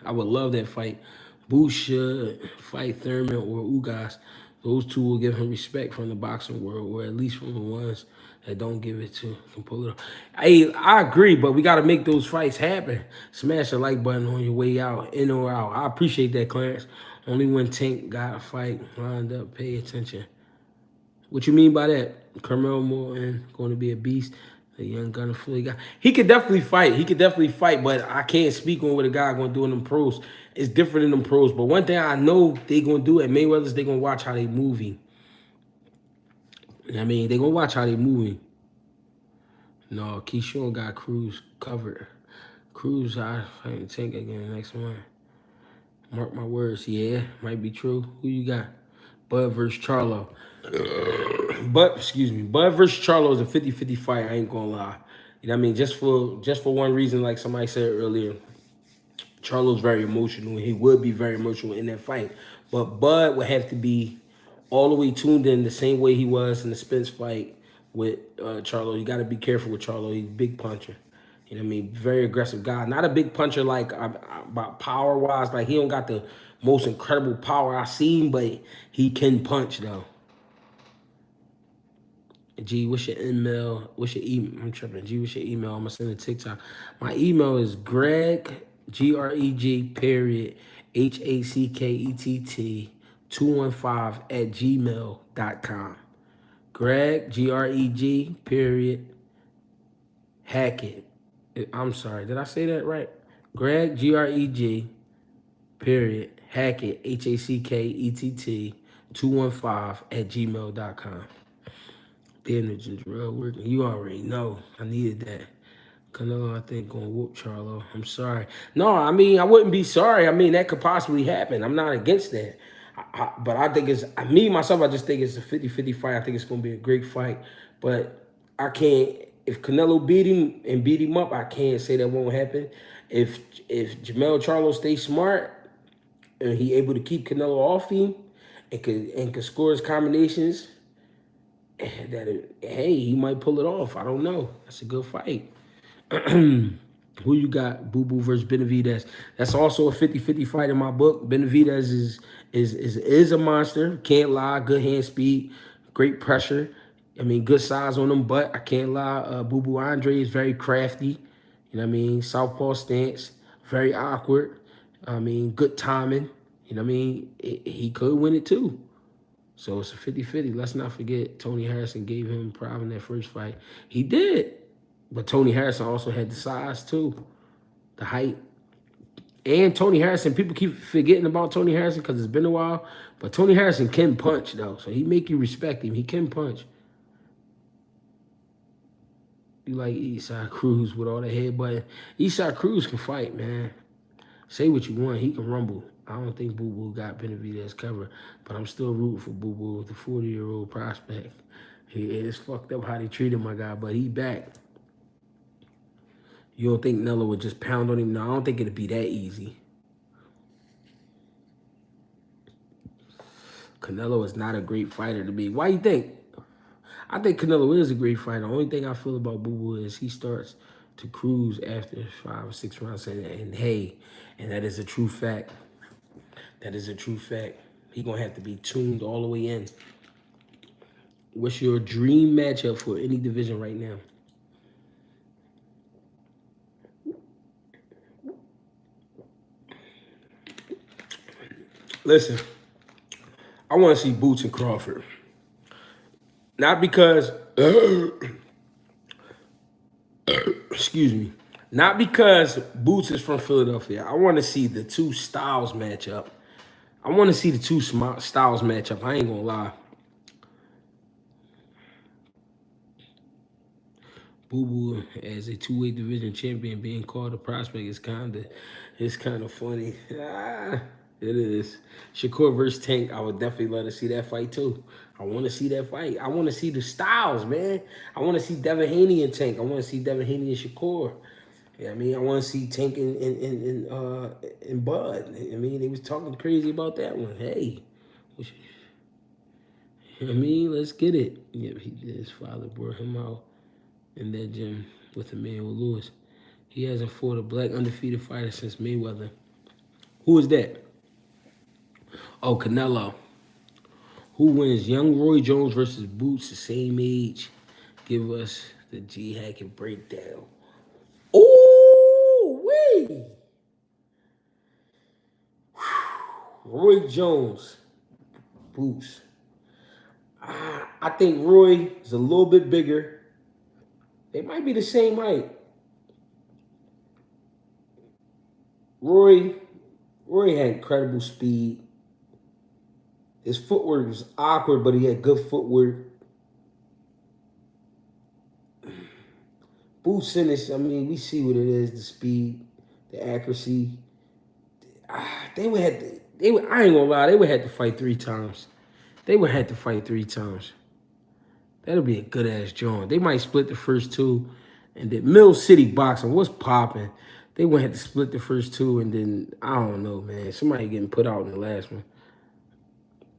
I would love that fight. Busha fight Thurman or Ugas. Those two will give him respect from the boxing world, or at least from the ones that don't give it to can pull it off. I agree, but we got to make those fights happen. Smash the like button on your way out, in or out. I appreciate that, Clarence. Only when Tank got a fight lined up, pay attention. What you mean by that? Carmel Morton going to be a beast. The young gunner Philly guy. He could definitely fight. He could definitely fight, but I can't speak on what a guy going to do in them pros. It's different in them pros. But one thing I know they going to do at Mayweather's, they going to watch how they moving. I mean, they going to watch how they moving. No, Keyshawn got Cruz covered. Cruz, I think again next month. Mark my words. Yeah, might be true. Who you got? Bud versus Charlo. Bud versus Charlo is a 50-50 fight. I ain't gonna lie. You know what I mean? Just for one reason, like somebody said earlier, Charlo's very emotional. He would be very emotional in that fight. But Bud would have to be all the way tuned in the same way he was in the Spence fight with Charlo. You got to be careful with Charlo. He's a big puncher. You know what I mean? Very aggressive guy. Not a big puncher like about power-wise. Like he don't got the most incredible power I've seen, but he can punch though. G, what's your email? What's your email? I'm tripping. G, what's your email? I'm gonna send a TikTok. My email is Greg, GREG, period, HACKETT, 215 at gmail.com. Greg, GREG, period, Hackett. I'm sorry, did I say that right? Greg, GREG, period, Hackett, HACKETT, 215 at gmail.com. The energy's real working. You already know. I needed that. Canelo, I think, gonna whoop Charlo. I'm sorry. No, I mean, I wouldn't be sorry. I mean, that could possibly happen. I'm not against that. But I think it's, me, myself, I just think it's a 50-50 fight. I think it's gonna be a great fight. But I can't, if Canelo beat him up, I can't say that won't happen. If Jamel Charlo stays smart and he able to keep Canelo off him and could score his combinations, hey, he might pull it off. I don't know. That's a good fight. Who you got? Boo Boo versus Benavidez. That's also a 50-50 fight in my book. Benavidez is a monster. Can't lie. Good hand speed. Great pressure. I mean, good size on him, but I can't lie. Boo Boo Andre is very crafty. You know what I mean? Southpaw stance. Very awkward. I mean, good timing. You know what I mean? He could win it too. So it's a 50-50. Let's not forget Tony Harrison gave him a problem in that first fight. He did. But Tony Harrison also had the size too, the height. And Tony Harrison, people keep forgetting about Tony Harrison because it's been a while. But Tony Harrison can punch though. So he make you respect him. He can punch. You like Eastside Cruz with all the headbutt. Eastside Cruz can fight, man. Say what you want. He can rumble. I don't think Boo Boo got Benavidez covered, but I'm still rooting for Boo Boo, the 40-year-old prospect. It's fucked up how they treated my guy, but he back. You don't think Nello would just pound on him? No, I don't think it'd be that easy. Canelo is not a great fighter to me. Why you think? I think Canelo is a great fighter. The only thing I feel about Boo Boo is he starts to cruise after 5 or 6 rounds, and hey, and that is a true fact. That is a true fact. He gonna have to be tuned all the way in. What's your dream matchup for any division right now? Listen, I want to see Boots and Crawford. Not because, excuse me, not because Boots is from Philadelphia. I want to see the two styles match up. I want to see the two styles match up. I ain't gonna lie. Boo Boo as a two-weight division champion being called a prospect is kind of funny. It is. Shakur versus Tank. I would definitely love to see that fight too. I want to see that fight. I want to see the styles, man. I want to see Devin Haney and Tank. I want to see Devin Haney and Shakur. Yeah, I mean, I want to see Tank and Bud. I mean, they was talking crazy about that one. Hey, I mean, let's get it. Yeah, his father brought him out in that gym with Emmanuel Lewis. He hasn't fought a black undefeated fighter since Mayweather. Who is that? Oh, Canelo. Who wins? Young Roy Jones versus Boots, the same age. Give us the G Hackett breakdown. Ooh, wee. Roy Jones boots. I think Roy is a little bit bigger. They might be the same height. Roy, Roy had incredible speed. His footwork was awkward, but he had good footwork. Boots finish. I mean, we see what it is: the speed, the accuracy. They would have to. They would. I ain't gonna lie. They would have to fight 3 times. They would have to fight 3 times. That'll be a good ass joint. They might split the first two, and then Mill City boxing. What's popping? They would have to split the first two, and then I don't know, man. Somebody getting put out in the last one.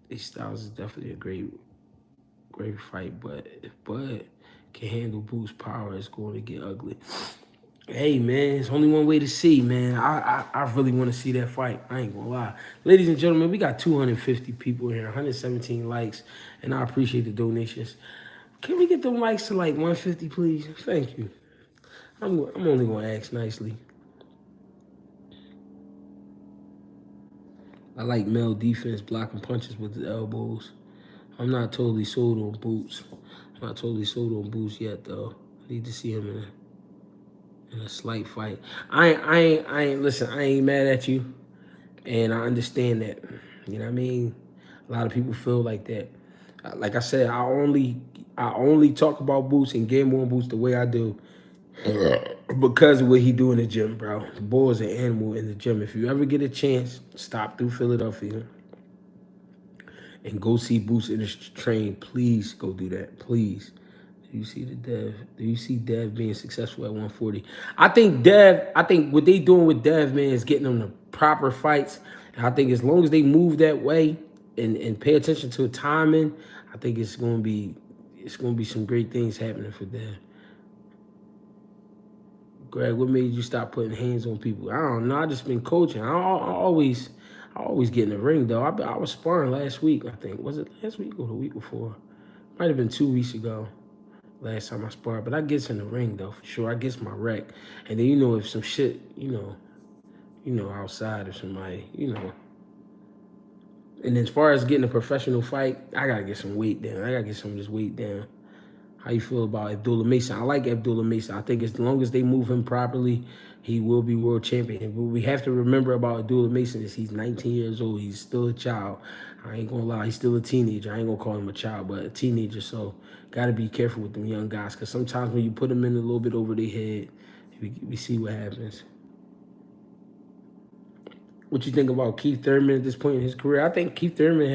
These styles is definitely a great fight, but if Bud can handle Boo's power, it's going to get ugly. Hey man, it's only one way to see, man. I really want to see that fight. I ain't gonna lie. Ladies and gentlemen, we got 250 people here, 117 likes, and I appreciate the donations. Can we get them likes to like 150, please? Thank you. I'm only gonna ask nicely. I like Mel defense, blocking punches with the elbows. I'm not totally sold on Boots. I'm not totally sold on Boots yet, though. I need to see him in a slight fight. I ain't, listen, I ain't mad at you, and I understand that. You know what I mean? A lot of people feel like that. Like I said, I only talk about Boots and get more Boots the way I do because of what he do in the gym, bro. The boy is an animal in the gym. If you ever get a chance, stop through Philadelphia and go see Boots in his train. Please go do that. Please. Do you see the Dev? Do you see Dev being successful at 140? I think what they doing with Dev, man, is getting them the proper fights. And I think as long as they move that way and pay attention to timing, I think it's gonna be some great things happening for Dev. Greg, what made you stop putting hands on people? I don't know. I just been coaching. I always get in the ring though. I was sparring last week. I think was it last week or the week before? Might have been 2 weeks ago. Last time I sparred, but I gets in the ring though for sure. I gets my wreck, and then if some shit, outside or somebody, And then as far as getting a professional fight, I gotta get some weight down. I gotta get some of this weight down. How you feel about Abdullah Mason? I like Abdullah Mason. I think as long as they move him properly, he will be world champion. But we have to remember about Abdullah Mason is he's 19 years old. He's still a child. I ain't gonna lie, he's still a teenager. I ain't gonna call him a child, but a teenager. So gotta be careful with them young guys, because sometimes when you put them in a little bit over their head, we see what happens. What you think about Keith Thurman at this point in his career? I think Keith Thurman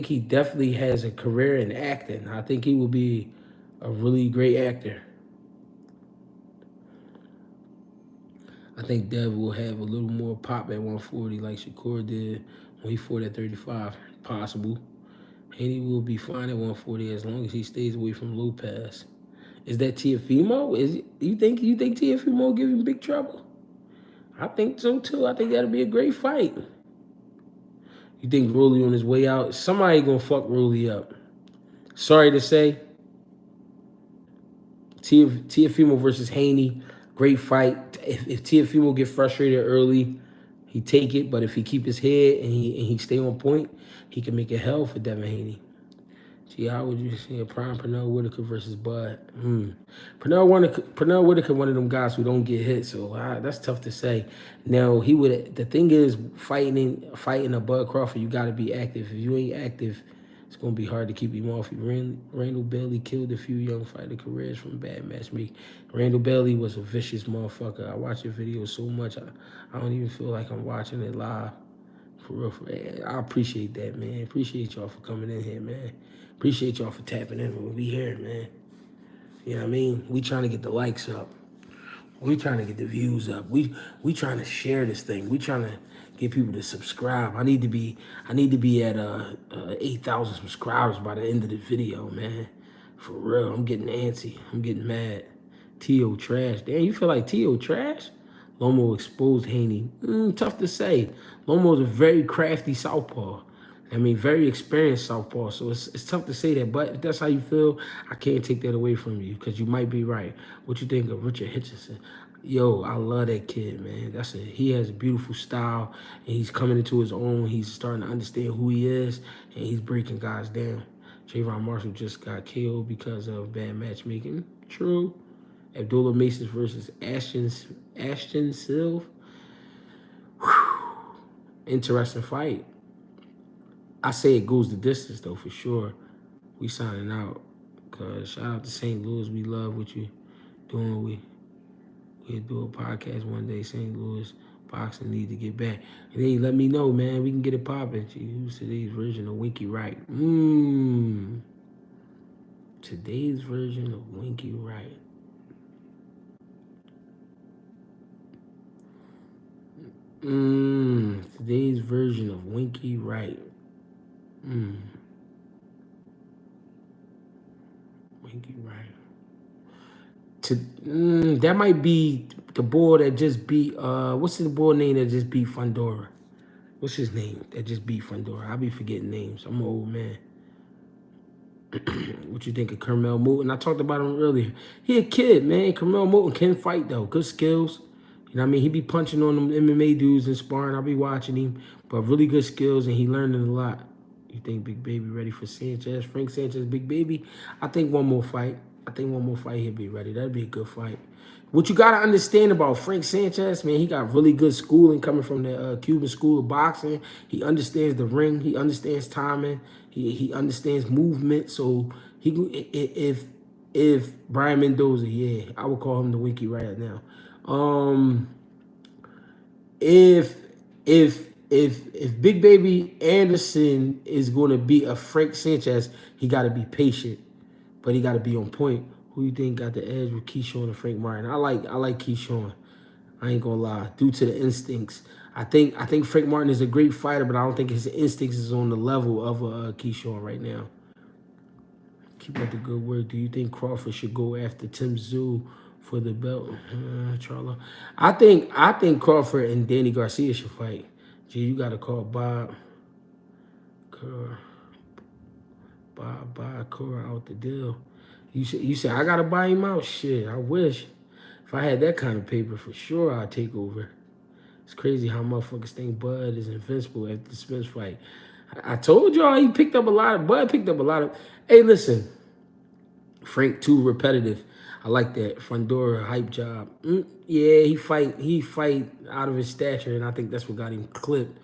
he definitely has a career in acting. I think he will be a really great actor. I think Dev will have a little more pop at 140 like Shakur did when he fought at 35. Possible. And he will be fine at 140 as long as he stays away from Lopez. Is that Tiafimo? You think Tiafimo give him big trouble? I think so too. I think that'll be a great fight. You think Rolly on his way out? Somebody gonna fuck Rolly up. Sorry to say. Tiafimo versus Haney, great fight. If Tiafimo get frustrated early, he take it. But if he keep his head and he stay on point, he can make it hell for Devin Haney. Gee, how would you see a prime Pernell Whitaker versus Bud? Pernell Whitaker, one of them guys who don't get hit, so that's tough to say. Now he would. The thing is, fighting a Bud Crawford, you got to be active. If you ain't active, it's gonna be hard to keep him off. Randall Bailey killed a few young fighter careers from bad matchmaking. Randall Bailey was a vicious motherfucker. I watch your videos so much, I don't even feel like I'm watching it live. For real, I appreciate that, man. Appreciate y'all for coming in here, man. Appreciate y'all for tapping in when we here, man. You know what I mean? We trying to get the likes up. We trying to get the views up. We trying to share this thing. We trying to get people to subscribe. I need to be at 8,000 subscribers by the end of the video, man. For real, I'm getting antsy. I'm getting mad. T.O. trash. Damn, you feel like T.O. trash? Lomo exposed Haney. Tough to say. Lomo's a very crafty southpaw. I mean, very experienced southpaw. So it's tough to say that. But if that's how you feel, I can't take that away from you because you might be right. What you think of Richard Hitchison? Yo, I love that kid, man. He has a beautiful style, and he's coming into his own. He's starting to understand who he is, and he's breaking guys down. Trayvon Marshall just got KO'd because of bad matchmaking. True. Abdullah Mason versus Ashton Silva. Interesting fight. I say it goes the distance though for sure. We signing out. Cause shout out to St. Louis. We love what you doing. We'll do a podcast one day. St. Louis boxing need to get back. And then you let me know, man. We can get it popping. Who's today's version of Winky Wright? Today's version of Winky Wright. Today's version of Winky Wright. Winky Wright. That might be the boy that just beat what's the boy name that just beat Fundora? What's his name that just beat Fundora? I'll be forgetting names. I'm an old man. What you think of Carmel Moulton? I talked about him earlier. He a kid, man. Carmel Moulton can fight though. Good skills. You know what I mean? He be punching on them MMA dudes and sparring. I'll be watching him. But really good skills, and he learning a lot. You think Big Baby ready for Sanchez? Frank Sanchez, Big Baby? I think one more fight. He'll be ready. That'd be a good fight. What you got to understand about Frank Sanchez, man, he got really good schooling coming from the Cuban school of boxing. He understands the ring. He understands timing. He understands movement. So if Brian Mendoza, yeah, I would call him the Winky right now. If Big Baby Anderson is going to be a Frank Sanchez, he got to be patient, but he got to be on point. Who you think got the edge with Keyshawn and Frank Martin? I like Keyshawn. I ain't gonna lie. Due to the instincts, I think Frank Martin is a great fighter, but I don't think his instincts is on the level of Keyshawn right now. Keep up the good work. Do you think Crawford should go after Tim Tszyu for the belt? Charlo. I think Crawford and Danny Garcia should fight. Gee, you gotta call Bob Cora out the deal. You said I gotta buy him out? Shit, I wish. If I had that kind of paper, for sure I'd take over. It's crazy how motherfuckers think Bud is invincible after the Spence fight. I told y'all Bud picked up a lot of. Hey, listen, Frank too repetitive. I like that Fundora hype job. Yeah, he fight out of his stature, and I think that's what got him clipped.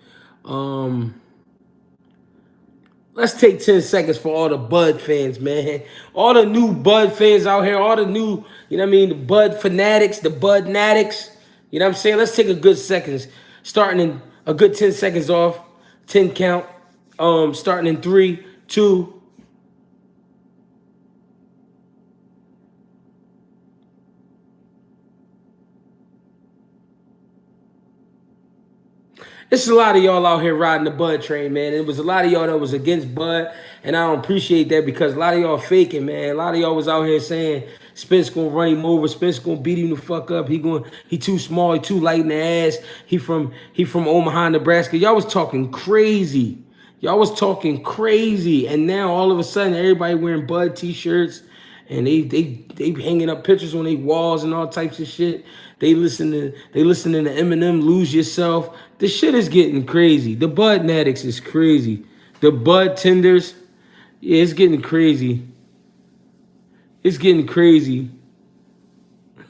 Let's take 10 seconds for all the Bud fans, man. All the new Bud fans out here, all the new, you know what I mean, the Bud fanatics, the Bud natics. You know what I'm saying? Let's take a good seconds. Starting in a good 10 seconds off. 10 count. Starting in 3, 2. It's a lot of y'all out here riding the Bud train, man. It was a lot of y'all that was against Bud, and I don't appreciate that because a lot of y'all faking, man. A lot of y'all was out here saying Spence gonna run him over, Spence gonna beat him the fuck up. He too small, he too light in the ass. He from Omaha, Nebraska. Y'all was talking crazy. And now all of a sudden everybody wearing Bud t-shirts and they hanging up pictures on their walls and all types of shit. They listening to Eminem, Lose Yourself. The shit is getting crazy. The Bud Natics is crazy. The Bud Tenders, yeah, it's getting crazy.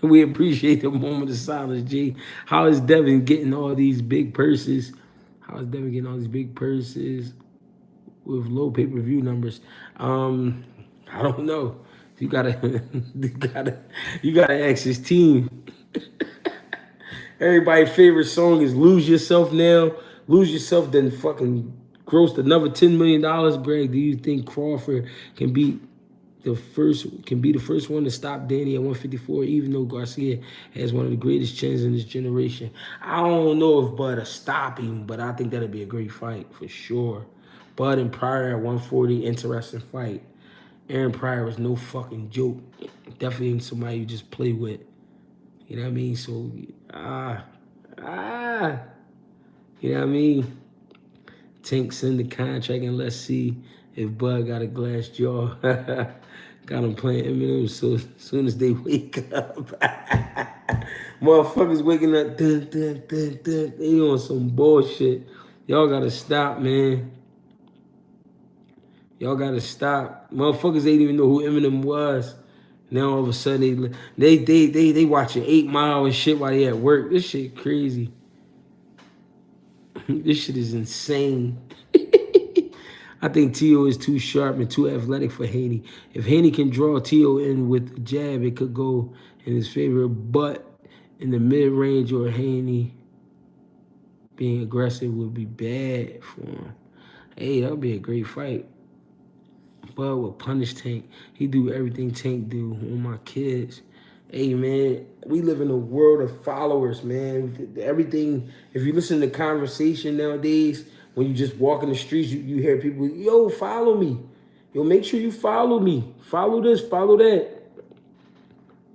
We appreciate the moment of silence, G. How is Devin getting all these big purses? With low pay-per-view numbers? I don't know. You gotta you gotta ask his team. Everybody's favorite song is Lose Yourself now. Lose Yourself then fucking grossed another $10 million. Greg, do you think Crawford can be the first one to stop Danny at 154, even though Garcia has one of the greatest chins in this generation? I don't know if Bud will stop him, but I think that'd be a great fight for sure. Bud and Pryor at 140, interesting fight. Aaron Pryor was no fucking joke. Definitely somebody you just play with. You know what I mean? So, you know what I mean? Tank send the contract and let's see if Bud got a glass jaw. Got them playing Eminem so as soon as they wake up. Motherfuckers waking up, dun, dun, dun, dun. They on some bullshit. Y'all gotta stop, man. Y'all gotta stop. Motherfuckers ain't even know who Eminem was. Now all of a sudden they watching 8 Mile and shit while they at work. This shit crazy. This shit is insane. I think T.O. is too sharp and too athletic for Haney. If Haney can draw T.O. in with a jab, it could go in his favor. But in the mid-range or Haney being aggressive would be bad for him. Hey, that would be a great fight. Bud would punish Tank. He do everything Tank do on my kids. Hey, man, we live in a world of followers, man. Everything, if you listen to conversation nowadays, when you just walk in the streets, you hear people, yo, follow me. Yo, make sure you follow me. Follow this, follow that.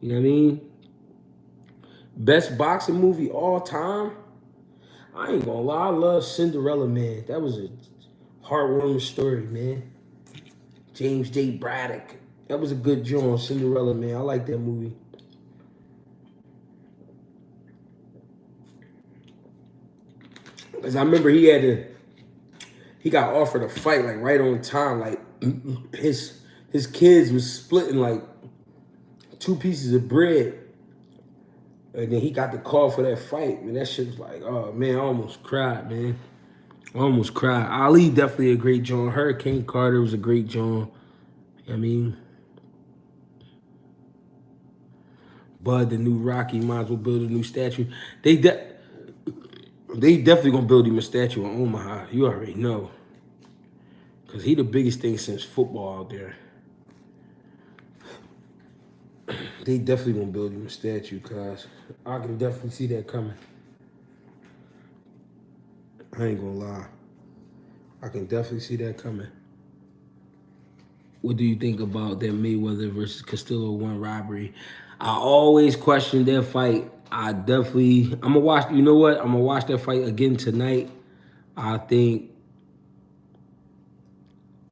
You know what I mean? Best boxing movie all time? I ain't gonna lie, I love Cinderella, man. That was a heartwarming story, man. James J. Braddock. That was a good joint, Cinderella, man. I like that movie. Because I remember he got offered a fight like right on time. Like his kids was splitting like 2 pieces of bread. And then he got the call for that fight. And that shit was like, oh man, I almost cried, man. I almost cried. Ali definitely a great joint. Hurricane Carter was a great joint. I mean, Bud, the new Rocky, might as well build a new statue. They definitely gonna build him a statue in Omaha. You already know. Because he the biggest thing since football out there. They definitely gonna build him a statue, cuz I can definitely see that coming. I ain't gonna lie. I can definitely see that coming. What do you think about that Mayweather versus Castillo 1 robbery? I always question that fight. I'm gonna watch, you know what? I'm gonna watch that fight again tonight. I think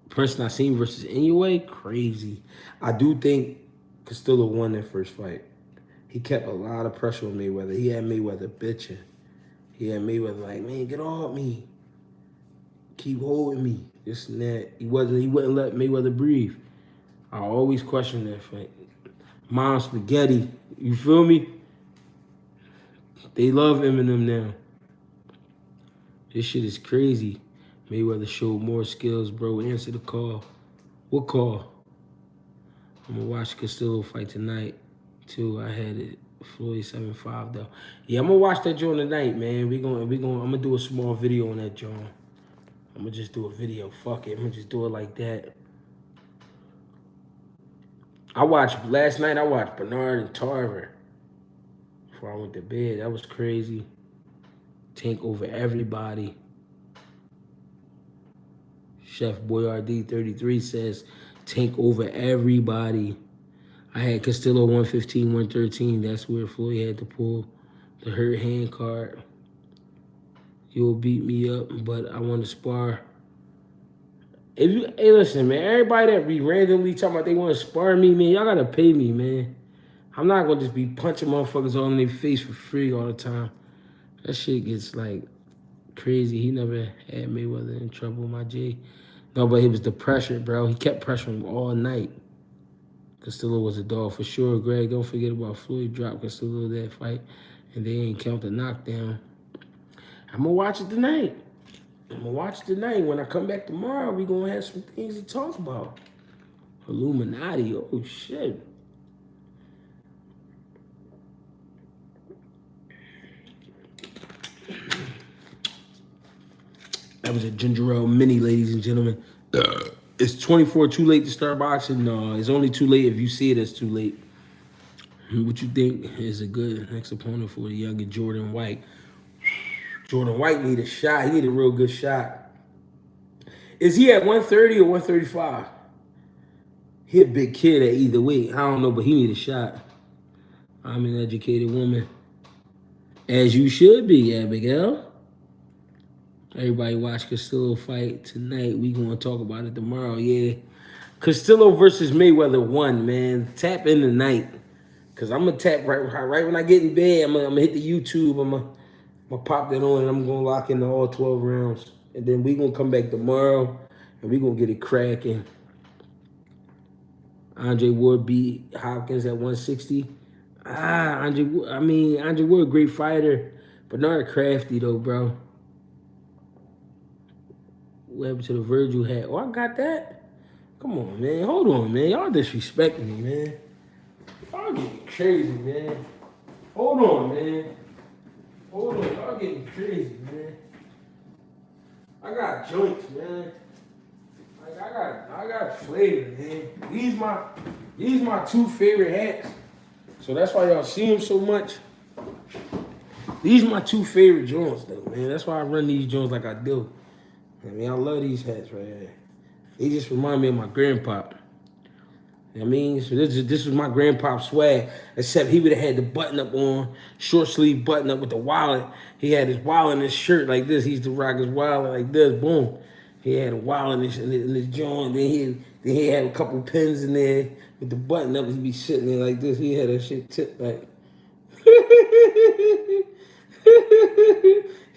Prince Nassim versus Inoue, crazy. I do think Castillo won that first fight. He kept a lot of pressure on Mayweather. He had Mayweather bitching. He had Mayweather like, man, get off me. Keep holding me. This and that. He wouldn't let Mayweather breathe. I always question that fight. Mom Spaghetti, you feel me? They love Eminem now. This shit is crazy. Mayweather showed more skills, bro. Answer the call. What call? I'm gonna watch Castillo fight tonight, too. I had it. Floyd 7-5 though. Yeah, I'm gonna watch that joint tonight, man. I'm gonna do a small video on that joint. I'm gonna just do a video. Fuck it. I'm gonna just do it like that. Last night I watched Bernard and Tarver before I went to bed. That was crazy. Tank over everybody. Chef Boyardee 33 says Tank over everybody. I had Castillo 115, 113. That's where Floyd had to pull the hurt hand card. You'll beat me up, but I want to spar. Hey, listen, man. Everybody that be randomly talking about they want to spar me, man, y'all gotta pay me, man. I'm not gonna just be punching motherfuckers all in their face for free all the time. That shit gets like crazy. He never had Mayweather in trouble, my G. No, but it was the pressure, bro. He kept pressuring him all night. Castillo was a dog for sure. Greg, don't forget about Floyd dropped Castillo that fight, and they ain't count the knockdown. I'm gonna watch it tonight. When I come back tomorrow, we gonna have some things to talk about. Illuminati, oh shit. That was a ginger ale mini, ladies and gentlemen. It's 24 too late to start boxing? No, it's only too late if you see it as too late. What you think is a good next opponent for the younger Jordan White? Jordan White need a shot. He need a real good shot. Is he at 130 or 135? He a big kid at either weight. I don't know, but he need a shot. I'm an educated woman. As you should be, Abigail. Everybody watch Castillo fight tonight. We gonna talk about it tomorrow. Yeah, Castillo versus Mayweather 1, man. Tap in tonight. Cause I'm gonna tap right when I get in bed. I'm gonna hit the YouTube. I'm gonna pop that on and I'm gonna lock into all 12 rounds. And then we gonna come back tomorrow and we gonna get it cracking. Andre Ward beat Hopkins at 160. Andre Ward, great fighter. Bernard Crafty though, bro. What happened to the Virgil hat? Oh, I got that. Come on, man. Hold on, man. Y'all disrespecting me, man. Y'all getting crazy, man. Hold on, man. Hold on. Y'all getting crazy, man. I got joints, man. Like I got flavor, man. These my two favorite hats. So that's why y'all see them so much. These my two favorite joints, though, man. That's why I run these joints like I do. I mean, I love these hats right here. They just remind me of my grandpa. You know what I mean? So this was my grandpa's swag, except he would have had the button up on, short sleeve button up with the wallet. He had his wallet in his shirt like this. He used to rock his wallet like this, boom. He had a wallet in his joint. Then he had a couple pins in there with the button up. He'd be sitting there like this. He had that shit tipped like.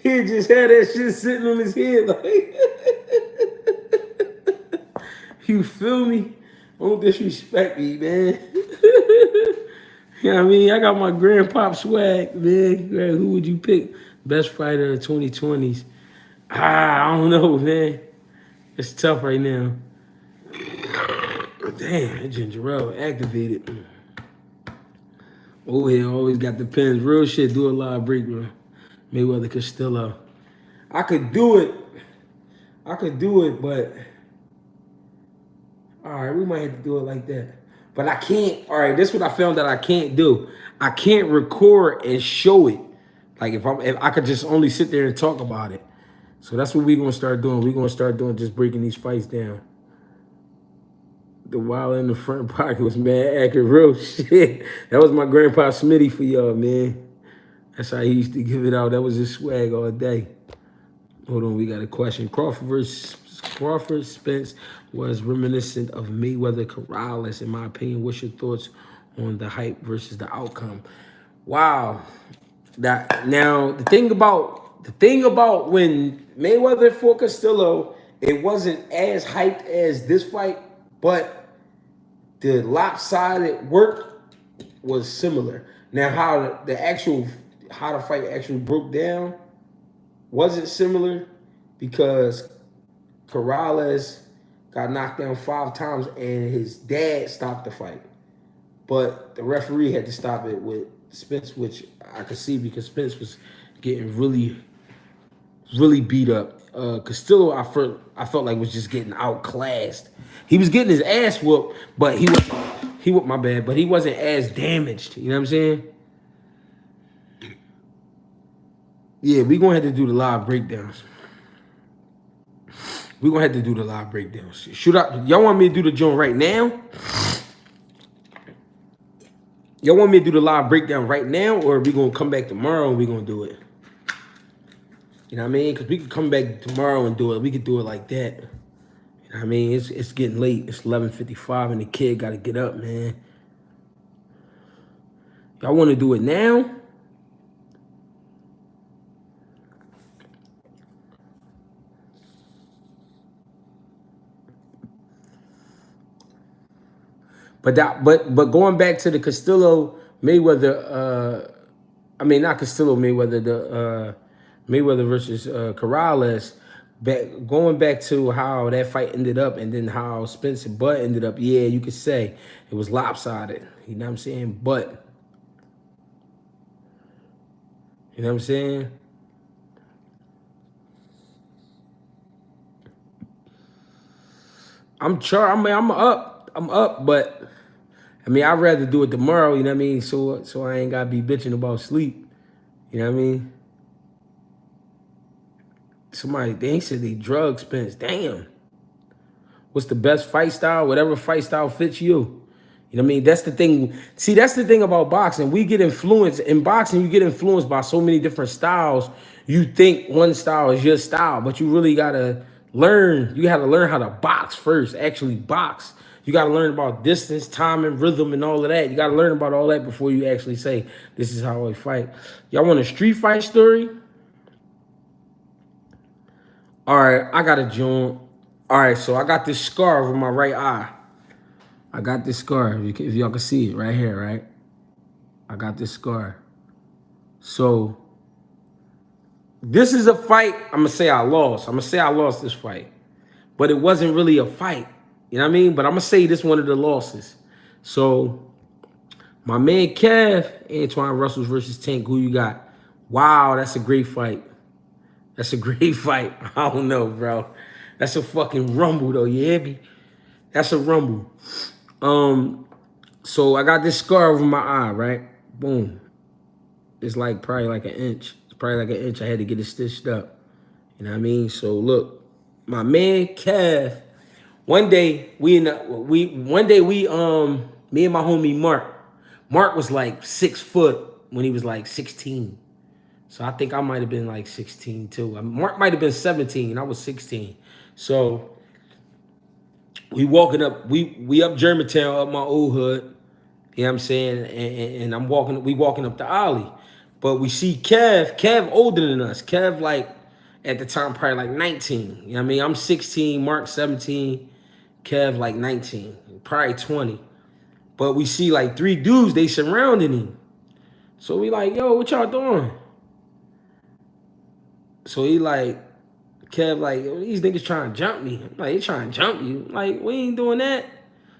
He just had that shit sitting on his head like. You feel me? Don't disrespect me, man. You know what I mean? I got my grandpop swag, man. Who would you pick? Best fighter of the 2020s? I don't know, man. It's tough right now. Damn, that ginger ale activated. Oh, yeah, always got the pins. Real shit, do a live break, bro. Mayweather Castillo. I could do it, but all right, we might have to do it like that. But I can't. All right, this is what I found that I can't do. I can't record and show it. Like if I could just only sit there and talk about it. So that's what we're gonna start doing. We're gonna start doing just breaking these fights down. The wild in the front pocket was mad accurate. Real shit. That was my grandpa Smitty for y'all, man. That's how he used to give it out. That was his swag all day. Hold on, we got a question. Crawford Spence was reminiscent of Mayweather Corrales, in my opinion. What's your thoughts on the hype versus the outcome? Wow. The thing about when Mayweather fought Castillo, it wasn't as hyped as this fight, but the lopsided work was similar. Now, how the fight actually broke down wasn't similar because Corrales got knocked down 5 times and his dad stopped the fight. But the referee had to stop it with Spence, which I could see because Spence was getting really, really beat up. Castillo, I felt like was just getting outclassed. He was getting his ass whooped, but he whooped my bad, but he wasn't as damaged. You know what I'm saying? Yeah, we're gonna have to do the live breakdowns. We're gonna have to do the live breakdowns. Y'all want me to do the joint right now? Y'all want me to do the live breakdown right now, or are we gonna come back tomorrow and we're gonna do it? You know what I mean? Because we could come back tomorrow and do it. We could do it like that. You know what I mean? It's getting late. It's 11:55 and the kid got to get up, man. Y'all want to do it now? But going back to the Castillo Mayweather, not Castillo Mayweather, the Mayweather versus Corrales. Going back to how that fight ended up, and then how Spencer Butt ended up. Yeah, you could say it was lopsided. You know what I'm saying? But you know what I'm saying? I'm up, but I mean, I'd rather do it tomorrow, you know what I mean? So I ain't gotta be bitching about sleep. You know what I mean? They said they drug Spence. Damn. What's the best fight style? Whatever fight style fits you. You know what I mean? That's the thing. See, that's the thing about boxing. We get influenced. In boxing, you get influenced by so many different styles. You think one style is your style, but you really gotta learn. You gotta learn how to box first, actually box. You got to learn about distance, time, and rhythm, and all of that. You got to learn about all that before you actually say, this is how I fight. Y'all want a street fight story? All right, I got a joint. All right, so I got this scar over my right eye. I got this scar, if y'all can see it right here, right? I got this scar. So this is a fight. I'm gonna say I lost. I'm gonna say I lost this fight, but it wasn't really a fight. You know what I mean? But I'm gonna say this one of the losses. So my man Kev, Antoine Russell versus Tank. Who you got? Wow, that's a great fight. That's a great fight. I don't know, bro. That's a fucking rumble though. You hear me? That's a rumble. So I got this scar over my eye, right? Boom. It's like probably like an inch. It's probably like an inch. I had to get it stitched up. You know what I mean? So look, my man Kev, one day me and my homie Mark was like 6 foot when he was like 16. So I think I might have been like 16 too. Mark might have been 17. I was 16. So we walking up, we up Germantown, up my old hood. You know what I'm saying? And we walking up the alley. But we see Kev older than us. Kev like at the time probably like 19. You know what I mean? I'm 16, Mark 17, Kev like 19, probably 20. But we see like 3 dudes, they surrounding him. So we like, yo, what y'all doing? So he like, Kev like, yo, these niggas trying to jump me. I'm like, they trying to jump you? I'm like, we ain't doing that.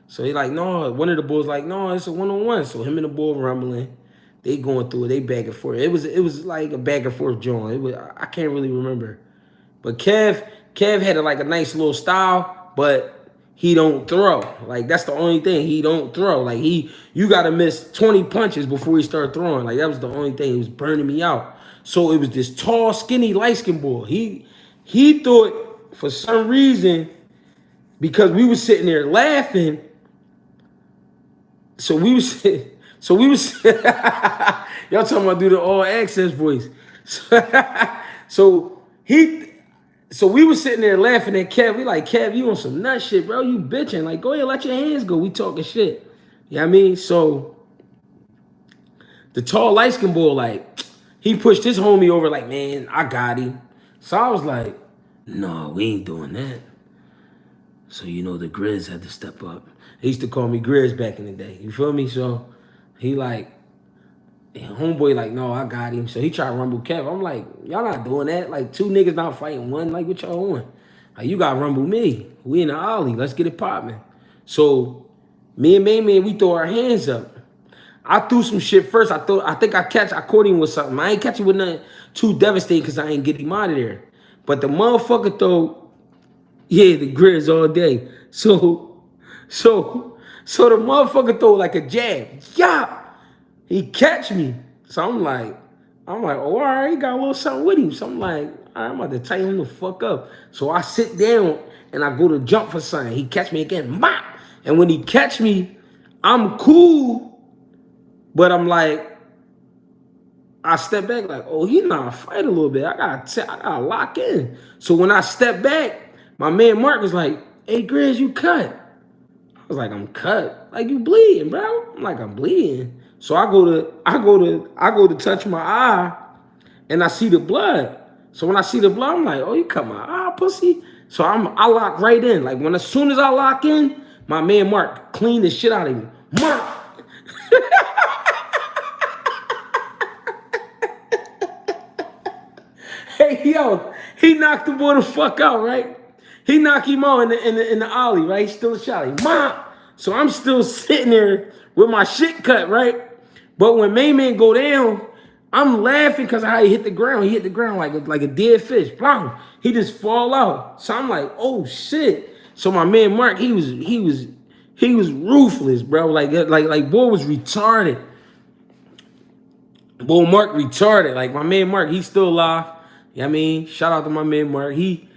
So he like, no, one of the bulls like, no, it's a one-on-one. So him and the bull rumbling. They going through it. They back and forth. It was like a back and forth joint. I can't really remember. But Kev had like a nice little style, but he don't throw. Like that's the only thing. He don't throw. Like you gotta miss 20 punches before he start throwing. Like that was the only thing. He was burning me out. So it was this tall, skinny, light-skinned boy. He thought for some reason, because we was sitting there laughing. So we was y'all talking about do the all access voice. So we was sitting there laughing at Kev. We like, Kev, you on some nut shit, bro. You bitching. Like, go ahead, let your hands go. We talking shit. You know what I mean? So the tall light skin boy, like, he pushed his homie over like, man, I got him. So I was like, no, we ain't doing that. So, you know, the Grizz had to step up. They used to call me Grizz back in the day. You feel me? So he like, homeboy like, no, I got him. So he tried to rumble Kev. I'm like, y'all not doing that. Like 2 niggas not fighting one. Like what y'all on? Like you got to rumble me. We in the alley. Let's get it popping. So me and Main Man, we throw our hands up. I threw some shit first. I think I caught him with something. I ain't catch him with nothing too devastating because I ain't get him out of there. But the motherfucker throw, yeah, the Grizz all day. So the motherfucker throw like a jab. Yeah. He catch me. So I'm like, oh, all right, he got a little something with him. So I'm like, all right, I'm about to tighten him the fuck up. So I sit down and I go to jump for something. He catch me again. Bop! And when he catch me, I'm cool. But I'm like, I step back like, oh, he not fight a little bit. I gotta lock in. So when I step back, my man Mark was like, hey, Grizz, you cut. I was like, I'm cut. Like, you bleeding, bro. I'm like, I'm bleeding. So I go to touch my eye and I see the blood. So when I see the blood, I'm like, oh, you cut my eye, pussy. So I lock right in. Like as soon as I lock in, my man Mark cleaned the shit out of me. Mark. Hey, yo, he knocked the boy the fuck out, right? He knocked him out in the alley, right? He's still shouting, Mom! So I'm still sitting there with my shit cut, right? But when Main Man go down, I'm laughing because of how he hit the ground. He hit the ground like a dead fish. Blam! He just fall out. So I'm like, oh shit. So my man Mark, he was ruthless, bro. Like boy was retarded. Boy, Mark retarded. Like my man Mark, he's still alive. You know what I mean? Shout out to my man Mark. He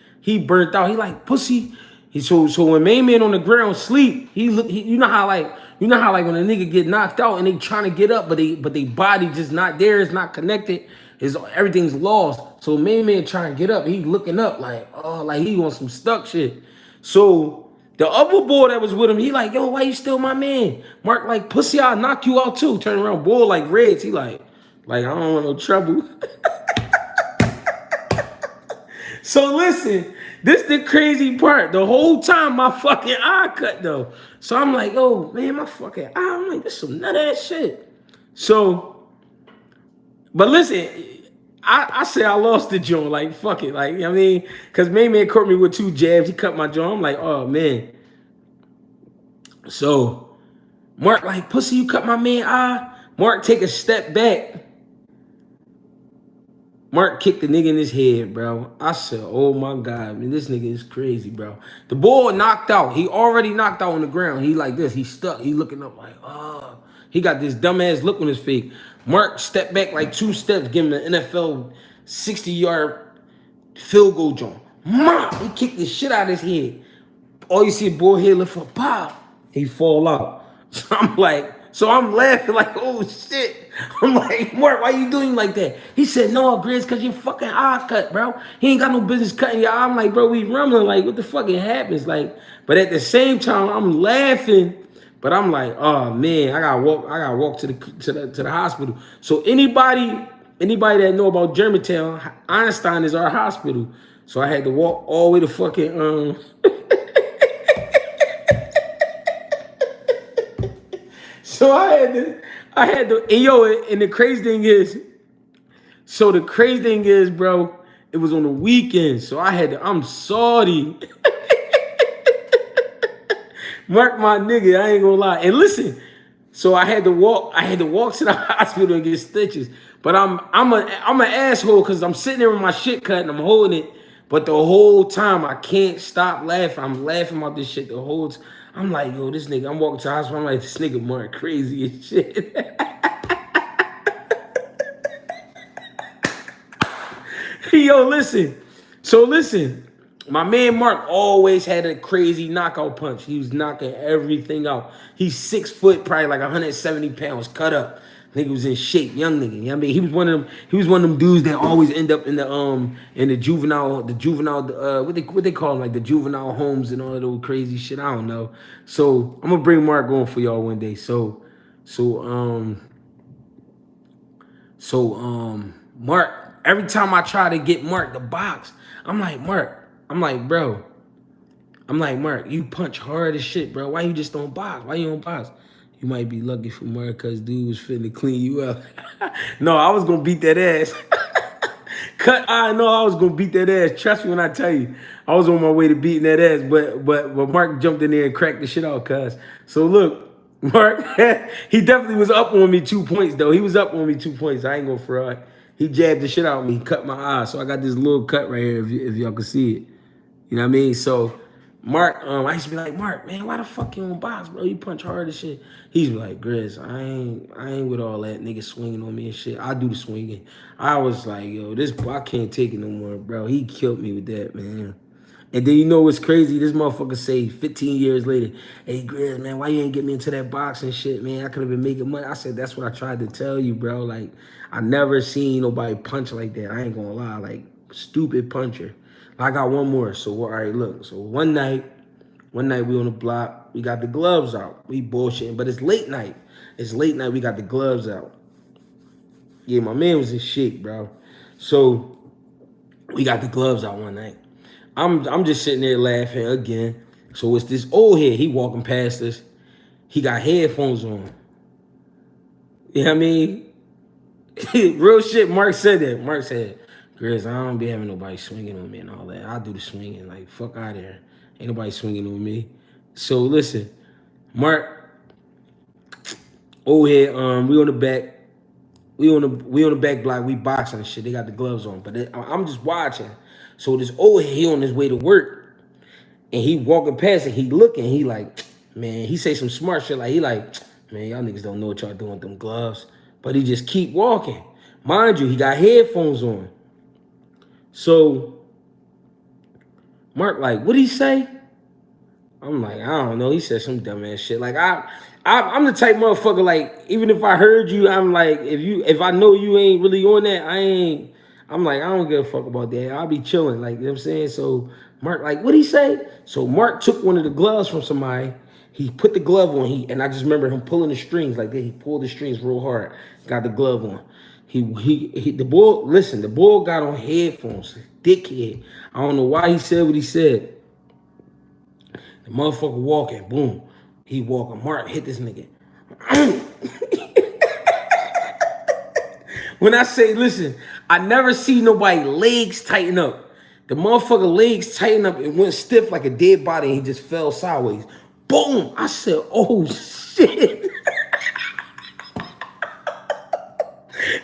burnt out. He like pussy. So when Main Man on the ground sleep, you know how like when a nigga get knocked out and they trying to get up, but they body just not there, it's not connected, everything's lost. So Main Man trying to get up, he looking up like, oh, like he on some stuck shit. So The other boy that was with him, he like, yo, why you still my man? Mark like, pussy, I'll knock you out too. Turn around, boy like Reds. He like I don't want no trouble. So listen, this the crazy part. The whole time my fucking eye cut though. So I'm like, oh man, my fucking eye. I'm like, this some nut ass shit. So, but listen, I say I lost the joint. Like, fuck it. Like, you know what I mean? Because main man caught me with 2 jabs. He cut my jaw. I'm like, oh man. So Mark like, pussy, you cut my man eye. Mark take a step back. Mark kicked the nigga in his head, bro. I said, oh my God, man, this nigga is crazy, bro. The boy knocked out. He already knocked out on the ground. He like this. He stuck. He looking up like, oh. He got this dumbass look on his face. Mark stepped back like 2 steps, give him an NFL 60-yard field goal jump. He kicked the shit out of his head. All you see, boy head lift up, pop. He fall out. So I'm laughing like, oh shit. I'm like, Mark, why you doing like that? He said, no, Grizz, because your fucking eye cut, bro. He ain't got no business cutting your eye. I'm like, bro, we rumbling. Like, what the fuck happens? Like, but at the same time, I'm laughing. But I'm like, oh man, I gotta walk to the hospital. So anybody that know about Germantown, Einstein is our hospital. So I had to walk all the way to fucking So I had to, and yo, and the crazy thing is, bro, it was on the weekend. So I'm sorry. Mark my nigga, I ain't gonna lie. And listen, so I had to walk to the hospital and get stitches. But I'm an asshole because I'm sitting there with my shit cut and I'm holding it. But the whole time I can't stop laughing. I'm laughing about this shit the whole time. I'm like, yo, this nigga, I'm walking to the hospital. I'm like, this nigga Mark crazy as shit. Yo, listen. So listen, my man Mark always had a crazy knockout punch. He was knocking everything out. He's 6 foot, probably like 170 pounds, cut up. Nigga was in shape, young nigga. You know what I mean? He was one of them dudes that always end up in the juvenile, what they call them, like the juvenile homes and all of those crazy shit. I don't know. So I'm gonna bring Mark on for y'all one day. So Mark, every time I try to get Mark to box, I'm like, bro, Mark, you punch hard as shit, bro. Why you just don't box? Why you don't box? You might be lucky for Mark because dude was finna clean you up. No, I was gonna beat that ass. I know I was gonna beat that ass. Trust me when I tell you, I was on my way to beating that ass. But Mark jumped in there and cracked the shit out, cuz. So look, Mark, he definitely was up on me 2 points though. He was up on me 2 points. I ain't gonna fraud. He jabbed the shit out of me, cut my eye. So I got this little cut right here if y'all can see it. You know what I mean? So Mark, I used to be like, Mark, man, why the fuck you don't box, bro? You punch hard as shit. He's like, Grizz, I ain't with all that nigga swinging on me and shit. I do the swinging. I was like, yo, I can't take it no more, bro. He killed me with that, man. And then you know what's crazy? This motherfucker say 15 years later, hey, Grizz, man, why you ain't get me into that boxing shit, man? I could have been making money. I said, that's what I tried to tell you, bro. Like, I never seen nobody punch like that. I ain't gonna lie. Like, stupid puncher. I got one more. So, all right, look. So, one night we on the block. We got the gloves out. We bullshitting, but it's late night. We got the gloves out. Yeah, my man was in shit, bro. So, we got the gloves out one night. I'm just sitting there laughing again. So, it's this old head. He walking past us. He got headphones on. You know what I mean? Real shit, Mark said that. Mark said, Grizz, I don't be having nobody swinging on me and all that. I do the swinging. Like, fuck out of here. Ain't nobody swinging on me. So, listen, Mark, old head, we on the back. We on the back block. We boxing and shit. They got the gloves on. But I'm just watching. So, this old head, he on his way to work. And he walking past and he looking. He like, man, he say some smart shit. Like, he like, man, y'all niggas don't know what y'all doing with them gloves. But he just keep walking. Mind you, he got headphones on. So, Mark like, what'd he say? I'm like, I don't know. He said some dumbass shit. Like, I'm the type motherfucker, like, even if I heard you, I'm like, if I know you ain't really on that, I I'm like, I don't give a fuck about that. I'll be chilling, like, you know what I'm saying? So Mark, like, what'd he say? So Mark took one of the gloves from somebody. He put the glove on. And I just remember him pulling the strings like that. He pulled the strings real hard. Got the glove on. The bull. Listen, the bull got on headphones. Dickhead. I don't know why he said what he said. The motherfucker walking, boom. He walking. Mark hit this nigga. When I say, listen, I never see nobody legs tighten up. The motherfucker legs tighten up and went stiff like a dead body and he just fell sideways. Boom! I said, oh shit.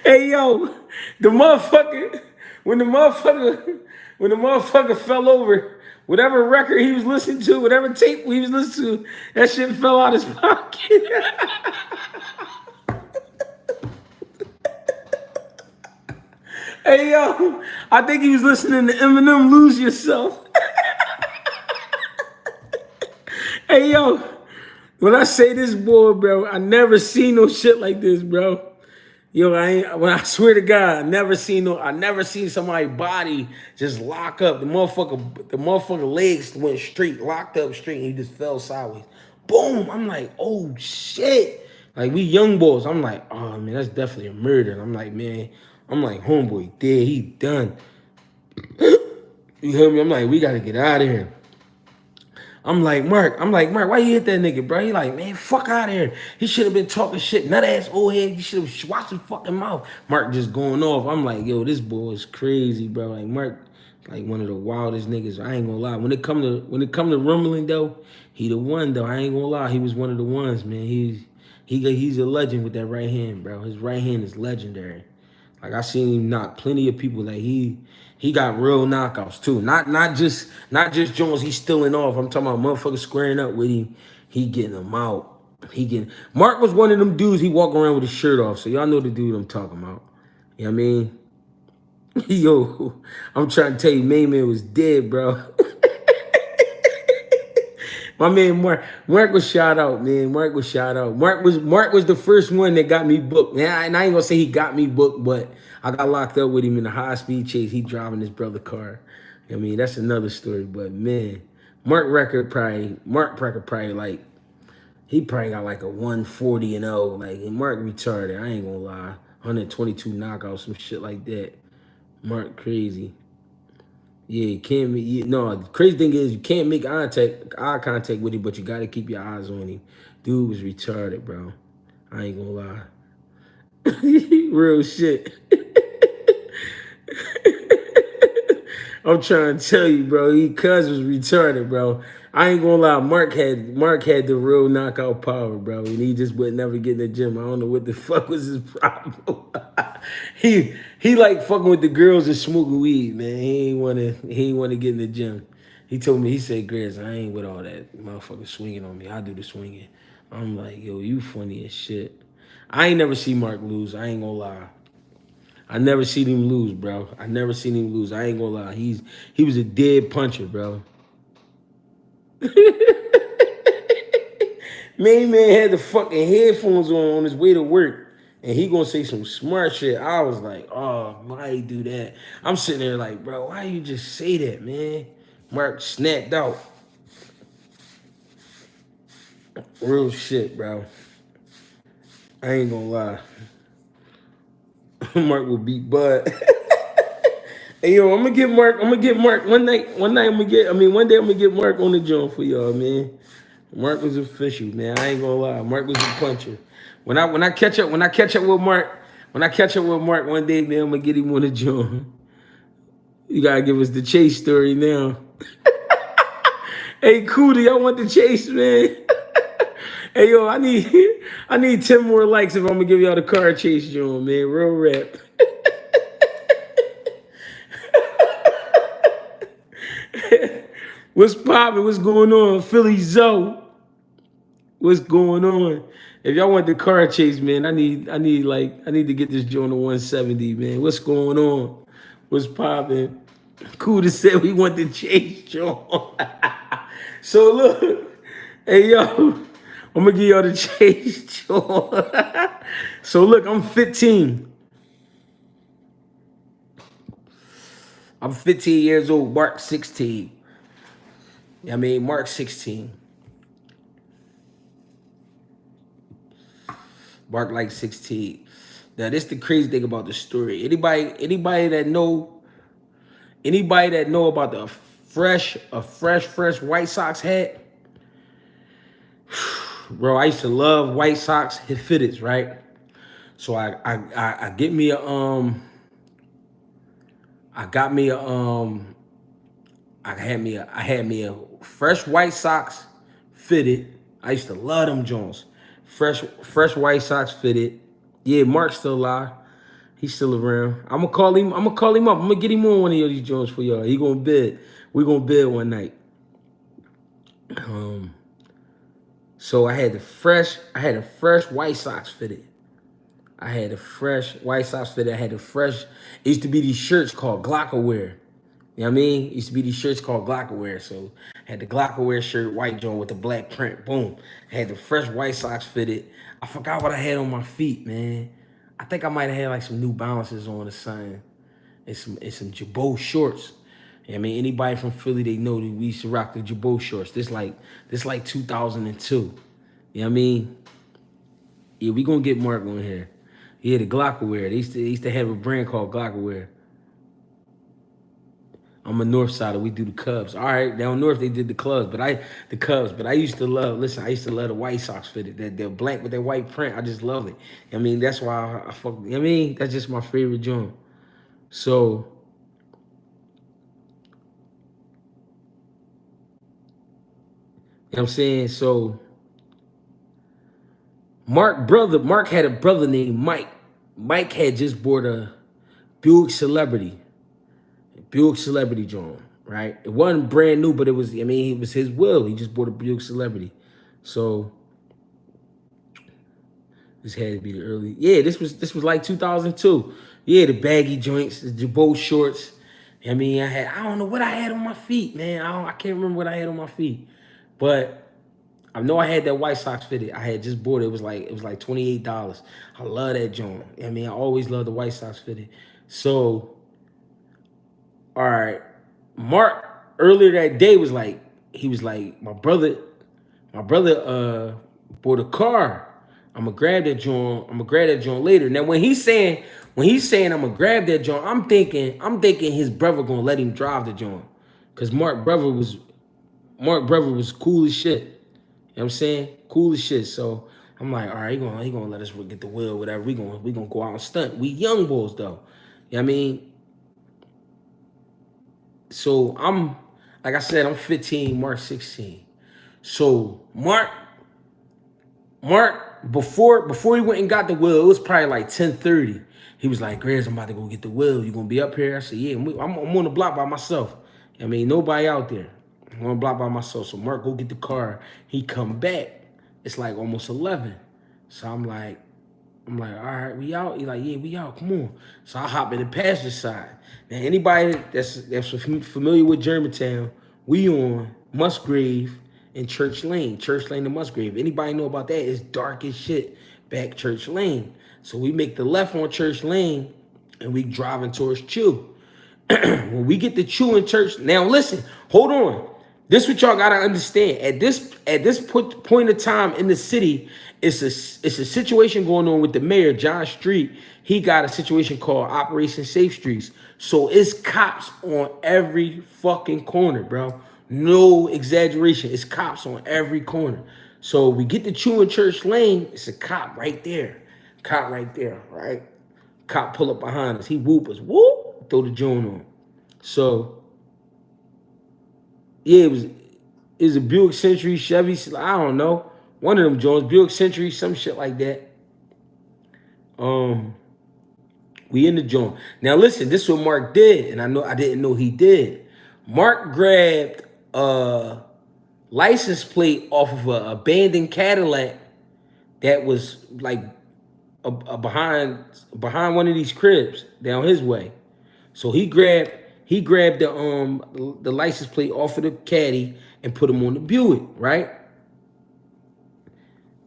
Hey yo, the motherfucker, when the motherfucker fell over, whatever record he was listening to, whatever tape he was listening to, that shit fell out his pocket. Hey yo, I think he was listening to Eminem Lose Yourself. Hey yo, when I say this, boy, bro, I never seen no shit like this, bro. Yo, when I swear to God, I never seen somebody's body just lock up. The motherfucker legs went straight, locked up straight, and he just fell sideways. Boom! I'm like, oh shit. Like, we young boys. I'm like, oh man, that's definitely a murder. And I'm like, man, homeboy dead, he done. You hear me? I'm like, we gotta get out of here. I'm like, Mark, why you hit that nigga, bro? He like, man, fuck out of here. He should have been talking shit. Nut ass old head. You should have watched his fucking mouth. Mark just going off. I'm like, yo, this boy is crazy, bro. Like, Mark, like one of the wildest niggas. I ain't gonna lie. When it come to rumbling though, he the one though. I ain't gonna lie. He was one of the ones, man. He's a legend with that right hand, bro. His right hand is legendary. Like, I seen him knock plenty of people. Like, he got real knockouts too. Not just Jones. He's stealing off. I'm talking about motherfuckers squaring up with him. He getting them out. Mark was one of them dudes. He walk around with his shirt off. So y'all know the dude I'm talking about. You know what I mean? Yo, I'm trying to tell you, main man was dead, bro. My man Mark was shot out, man. Mark was the first one that got me booked. Yeah, and I ain't gonna say he got me booked, but I got locked up with him in a high-speed chase. He driving his brother's car. I mean, that's another story. But man, Mark probably like, he probably got like a 140-0. Like, and Mark retarded. I ain't gonna lie. 122 knockouts, some shit like that. Mark crazy. Yeah, you can't make, no, the crazy thing is you can't make eye contact with him, but you gotta keep your eyes on him. Dude was retarded, bro. I ain't gonna lie. Real shit. I'm trying to tell you, bro. Cuz was retarded, bro. I ain't gonna lie. Mark had the real knockout power, bro. And he just would never get in the gym. I don't know what the fuck was his problem. he like fucking with the girls and smoking weed, man. He ain't wanna get in the gym. He told me, he said, Grizz, I ain't with all that motherfucker swinging on me. I do the swinging. I'm like, yo, you funny as shit. I ain't never see Mark lose. I ain't gonna lie. I never seen him lose, bro. I never seen him lose. I ain't gonna lie. He was a dead puncher, bro. Man had the fucking headphones on his way to work. And he gonna say some smart shit. I was like, oh, why you do that? I'm sitting there like, bro, why you just say that, man? Mark snapped out. Real shit, bro. I ain't gonna lie. Mark will beat Bud. Hey yo, I'm gonna get Mark one day I'm gonna get Mark on the joint for y'all, man. Mark was official, man. I ain't gonna lie. Mark was a puncher. When I catch up with Mark one day, man, I'm gonna get him on the joint. You gotta give us the chase story now. Hey, Cootie, I want the chase, man. Hey yo, I need 10 more likes if I'm gonna give y'all the car chase joint, man. Real rap. What's poppin'? What's going on? Philly Zoe. What's going on? If y'all want the car chase, man, I need to get this joint to 170, man. What's going on? What's poppin'? Cool to say we want the chase joint. So look, hey yo, I'm gonna give y'all the chase joint. So look, I'm 15. I'm 15 years old. Mark 16. I mean, Mark 16. Mark like 16. Now, this the crazy thing about the story. Anybody that know about the fresh White Sox hat, bro. I used to love White Sox fitteds, right? So I get me a I got me a I had me a fresh White Sox fitted. I used to love them Jones. Fresh White Sox fitted. Yeah, Mark's still alive. He's still around. I'm gonna call him. I'm gonna call him up. I'm gonna get him on one of these Jones for y'all. He gonna bid. We gonna bid one night. So I had a fresh White Sox fitted. I had a fresh White Sox fitted. I had a fresh. It used to be these shirts called Glockerwear. You know what I mean? It used to be these shirts called Glockerwear. So I had the Glockerwear shirt, white joint with the black print. Boom. I had the fresh White Sox fitted. I forgot what I had on my feet, man. I think I might have had like some New Balances on or something. And some Jabot shorts. I mean, anybody from Philly, they know that we used to rock the Jabot shorts. This like 2002. You know what I mean? Yeah, we gonna get Mark on here. Yeah, the Glockerwear. They used to have a brand called Glockerwear. I'm a North Sider. We do the Cubs. All right, down north they did the Cubs, but I used to love. Listen, I used to love the White Sox fitted. They're black with that white print. I just love it. I mean, that's why I fuck. I mean, that's just my favorite joint. So, you know what I'm saying? So, Mark had a brother named Mike. Mike had just bought a Buick Celebrity. Buick Celebrity joint, right? It wasn't brand new, but it was, I mean, it was his will. He just bought a Buick Celebrity. So this had to be the early, yeah, this was like 2002. Yeah, the baggy joints, the Jabot shorts. I mean, I don't know what I had on my feet, man. I can't remember what I had on my feet. But I know I had that White Sox fitted. I had just bought it. It was like $28. I love that joint. I mean, I always love the White Sox fitted. So, all right, Mark earlier that day was like, he was like, my brother bought a car. I'm gonna grab that joint later. Now when he's saying I'm gonna grab that joint, I'm thinking his brother gonna let him drive the joint. Cause Mark brother was cool as shit. You know what I'm saying? Cool as shit. So I'm like, all right, he gonna let us get the wheel, whatever. We gonna go out and stunt. We young boys though. You know what I mean? So like I said, I'm 15, Mark 16. So Mark, before he went and got the wheel, it was probably like 10:30. He was like, Grizz, I'm about to go get the wheel. You gonna be up here? I said, yeah, I'm on the block by myself. I mean, nobody out there. I'm on the block by myself. So Mark go get the car. He come back. It's like almost 11. So I'm like, all right, we out. He like, yeah, we out. Come on. So I hop in the passenger side. Now, anybody that's familiar with Germantown, we on Musgrave and Church Lane to Musgrave. Anybody know about that? It's dark as shit back Church Lane. So we make the left on Church Lane and we driving towards Chew. When we get to Chew in Church, now listen, hold on. This what y'all gotta understand. At this point of time in the city, it's a situation going on with the mayor, John Street. He got a situation called Operation Safe Streets. So it's cops on every fucking corner, bro. No exaggeration. It's cops on every corner. So we get to Chew in Church Lane. It's a cop right there. Cop right there, right? Cop pull up behind us. He whoop us. Whoop! Throw the joint on. So yeah, it was a Buick Century, Chevy, I don't know. One of them Jones, Buick Century, some shit like that. We in the joint. Now listen, this is what Mark did, and I didn't know he did. Mark grabbed a license plate off of an abandoned Cadillac that was like behind one of these cribs down his way. So he grabbed the license plate off of the caddy and put him on the Buick, right?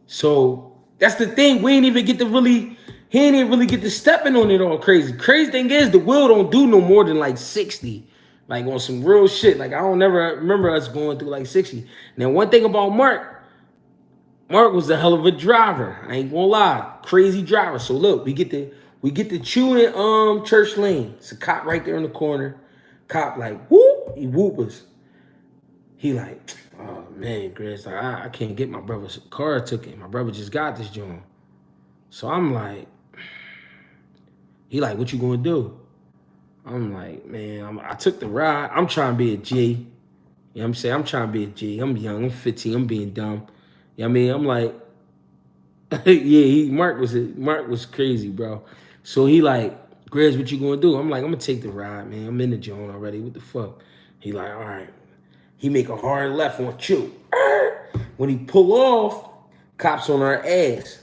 So that's the thing. We ain't even get to really. he ain't even really get to stepping on it all crazy. Crazy thing is, the wheel don't do no more than like 60. Like on some real shit. Like I don't never remember us going through like 60. Now, one thing about Mark was a hell of a driver. I ain't gonna lie. Crazy driver. So look, we get to chewing Church Lane. It's a cop right there in the corner. Cop like, whoop, he whoop us. He like, oh man, Grizz, like, I can't get my brother's car ticket. My brother just got this joint. So I'm like, he like, what you gonna do? I'm like, man, I took the ride. I'm trying to be a G. You know what I'm saying? I'm trying to be a G. I'm young, I'm 15, I'm being dumb. You know what I mean? I'm like, yeah, Mark was crazy, bro. So he like, Grizz, what you gonna do? I'm like, I'm gonna take the ride, man. I'm in the joint already. What the fuck? He like, all right. He make a hard left on Chew. When he pull off, cops on our ass.